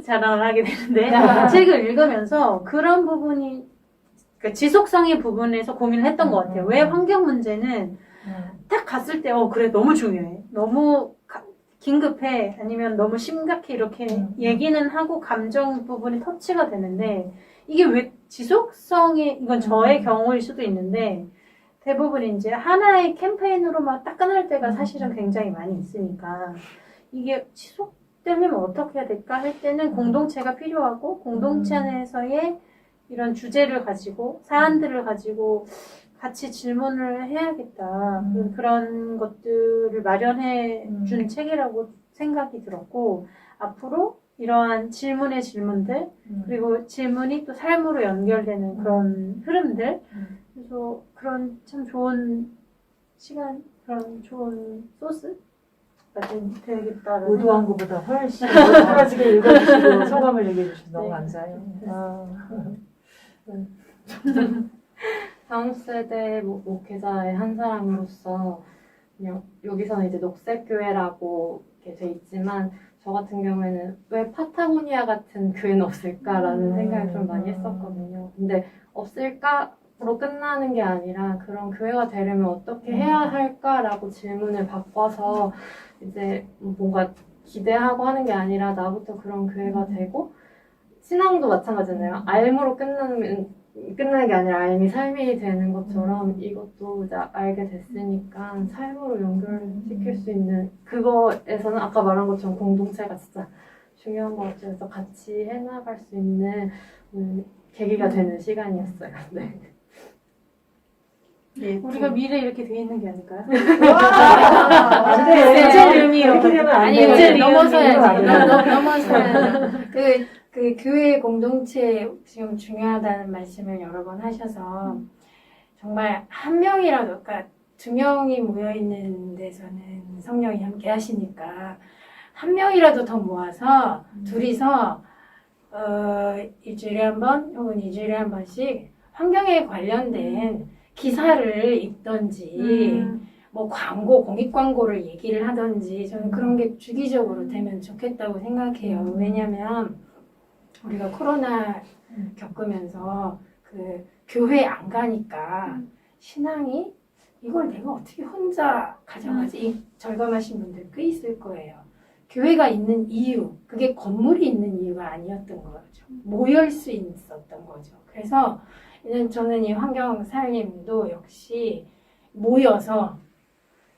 자랑을 하게 되는데 책을 읽으면서 그런 부분이 그러니까 지속성의 부분에서 고민을 했던 것 같아요. 왜 환경 문제는 딱 갔을 때 그래 너무 중요해. 너무 긴급해. 아니면 너무 심각해. 이렇게 얘기는 하고 감정 부분이 터치가 되는데 이게 왜 지속성이 이건 저의 경우일 수도 있는데 대부분 이제 하나의 캠페인으로만 딱 끝날 때가 사실은 굉장히 많이 있으니까 이게 지속되면 어떻게 해야 될까 할 때는 공동체가 필요하고 공동체 안에서의 이런 주제를 가지고 사안들을 가지고 같이 질문을 해야겠다. 그런 것들을 마련해 준 책이라고 생각이 들었고 앞으로 이러한 질문의 질문들 그리고 질문이 또 삶으로 연결되는 그런 흐름들 그래서 그런 참 좋은 시간 그런 좋은 소스가 되겠다라는 의도한 것보다 훨씬 멋들어지게 읽어주시고 소감을 얘기해 주셔서 너무 네. 감사해요. 다음 세대 목회자의 한 사람으로서 그냥 여기서는 이제 녹색교회라고 이렇게 돼 있지만 저 같은 경우에는 왜 파타고니아 같은 교회는 없을까라는 생각을 좀 많이 했었거든요. 근데 없을까로 끝나는 게 아니라 그런 교회가 되려면 어떻게 해야 할까라고 질문을 바꿔서 이제 뭔가 기대하고 하는 게 아니라 나부터 그런 교회가 되고 신앙도 마찬가지잖아요. 알므로 끝나는 게 아니라 알미 삶이 되는 것처럼 이것도 이제 알게 됐으니까 삶으로 연결시킬 수 있는 그거에서는 아까 말한 것처럼 공동체가 진짜 중요한 것 같아요. 그래서 같이 해나갈 수 있는 계기가 되는 시간이었어요. 네. 네, 우리가 미래 이렇게 돼 있는 게 아닐까요? 안 돼. 이제 의미로. 이렇게 되면 안 아니, 돼. 이제 이러면 넘어서야지. 안 돼. 넘어서야지. 그 교회 공동체 지금 중요하다는 말씀을 여러 번 하셔서 정말 한 명이라도, 그러니까 두 명이 모여 있는 데서는 성령이 함께 하시니까 한 명이라도 더 모아서 둘이서 일주일에 한 번 혹은 2주일에 한 번씩 환경에 관련된 기사를 읽던지 뭐 광고, 공익 광고를 얘기를 하던지 저는 그런 게 주기적으로 되면 좋겠다고 생각해요. 왜냐면 우리가 코로나 겪으면서 그 교회 안 가니까 신앙이 이걸 내가 어떻게 혼자 가져가지? 이 절감하신 분들 꽤 있을 거예요. 교회가 있는 이유, 그게 건물이 있는 이유가 아니었던 거죠. 모일 수 있었던 거죠. 그래서 저는 이 환경 살림도 역시 모여서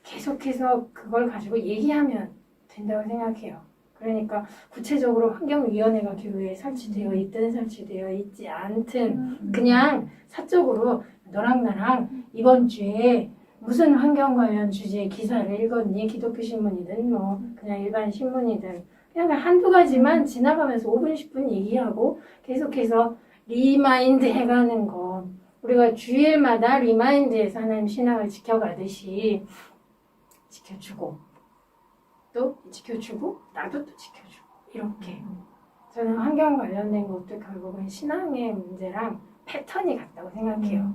계속해서 그걸 가지고 얘기하면 된다고 생각해요. 그러니까 구체적으로 환경위원회가 교회에 설치되어 있든 설치되어 있지 않든 그냥 사적으로 너랑 나랑 이번 주에 무슨 환경 관련 주제의 기사를 읽었니? 기독교 신문이든 뭐 그냥 일반 신문이든 그냥 한두 가지만 지나가면서 5분, 10분 얘기하고 계속해서 리마인드 해가는 거. 우리가 주일마다 리마인드에서 하나님 신앙을 지켜가듯이 지켜주고 또 지켜주고 나도 또 지켜주고 이렇게 저는 환경 관련된 것도 결국은 신앙의 문제랑 패턴이 같다고 생각해요.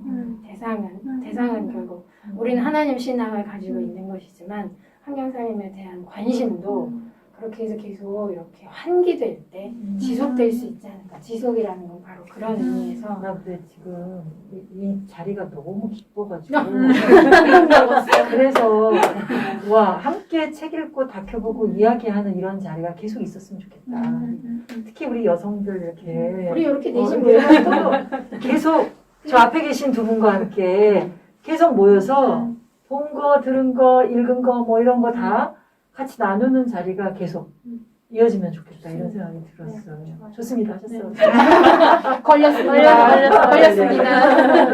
대상은 결국 우리는 하나님 신앙을 가지고 있는 것이지만 환경살림에 대한 관심도 그렇게 해서 계속 이렇게 환기될 때 지속될 수 있지 않을까. 지속이라는 건 바로 그런 의미에서. 나 근데 지금 이 자리가 너무 기뻐가지고 그래서 와 함께 책 읽고 다큐 보고 이야기하는 이런 자리가 계속 있었으면 좋겠다. 특히 우리 여성들 이렇게 우리 이렇게 내신 모여서 계속 저 앞에 계신 두 분과 함께 계속 모여서 본 거, 들은 거, 읽은 거 뭐 이런 거 다 같이 나누는 자리가 계속 이어지면 좋겠다 이런 생각이 들었어요. 좋습니다. 하셨어요. 걸렸습니다.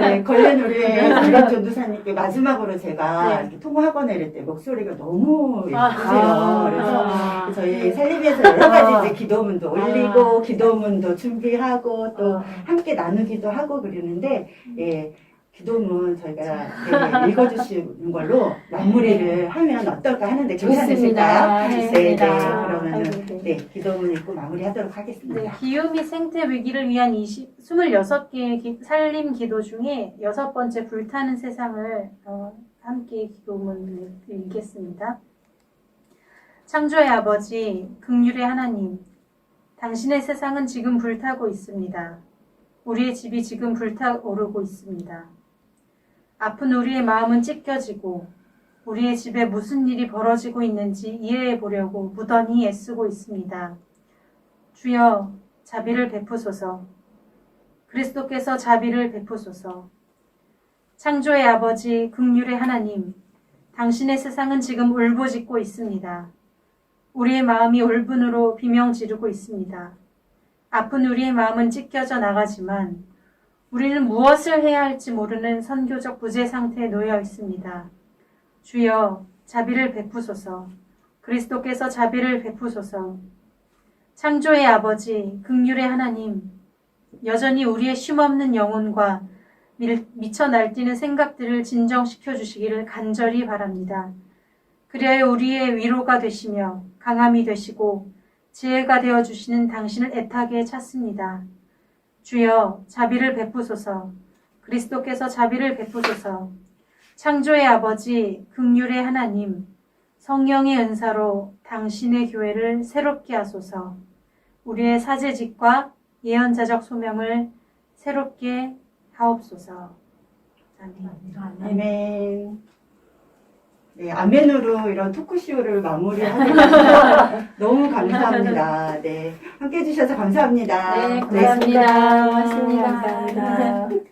네, 걸린 우리 이박 전도사님께 마지막으로 제가 이렇게 통화학원에 이럴 때 목소리가 너무 예쁘세요. 그래서 저희 살림에서 여러 가지 이제 기도문도 올리고 기도문도 준비하고 또 함께 나누기도 하고 그러는데 예. 기도문 저희가 읽어주시는 걸로 마무리를 하면 어떨까 하는데 괜찮으실까요? 네, 그러면은 네, 기도문 읽고 마무리하도록 하겠습니다. 네, 기후 및 생태 위기를 위한 26개의 살림 기도 중에 6번째 불타는 세상을 함께 기도문을 읽겠습니다. 창조의 아버지, 긍휼의 하나님, 당신의 세상은 지금 불타고 있습니다. 우리의 집이 지금 불타오르고 있습니다. 아픈 우리의 마음은 찢겨지고 우리의 집에 무슨 일이 벌어지고 있는지 이해해 보려고 무던히 애쓰고 있습니다. 주여 자비를 베푸소서. 그리스도께서 자비를 베푸소서. 창조의 아버지 긍휼의 하나님, 당신의 세상은 지금 울부짖고 있습니다. 우리의 마음이 울분으로 비명 지르고 있습니다. 아픈 우리의 마음은 찢겨져 나가지만 우리는 무엇을 해야 할지 모르는 선교적 부재 상태에 놓여 있습니다. 주여 자비를 베푸소서. 그리스도께서 자비를 베푸소서. 창조의 아버지 긍휼의 하나님, 여전히 우리의 쉼없는 영혼과 미쳐 날뛰는 생각들을 진정시켜 주시기를 간절히 바랍니다. 그리하여 우리의 위로가 되시며 강함이 되시고 지혜가 되어 주시는 당신을 애타게 찾습니다. 주여 자비를 베푸소서. 그리스도께서 자비를 베푸소서. 창조의 아버지 긍휼의 하나님, 성령의 은사로 당신의 교회를 새롭게 하소서. 우리의 사제직과 예언자적 소명을 새롭게 하옵소서. 아멘. 아멘. 네, 아멘으로 이런 토크쇼를 마무리하게 돼서 너무 감사합니다. 네, 함께 해주셔서 감사합니다. 네, 고맙습니다. 고맙습니다. 고맙습니다. 감사합니다.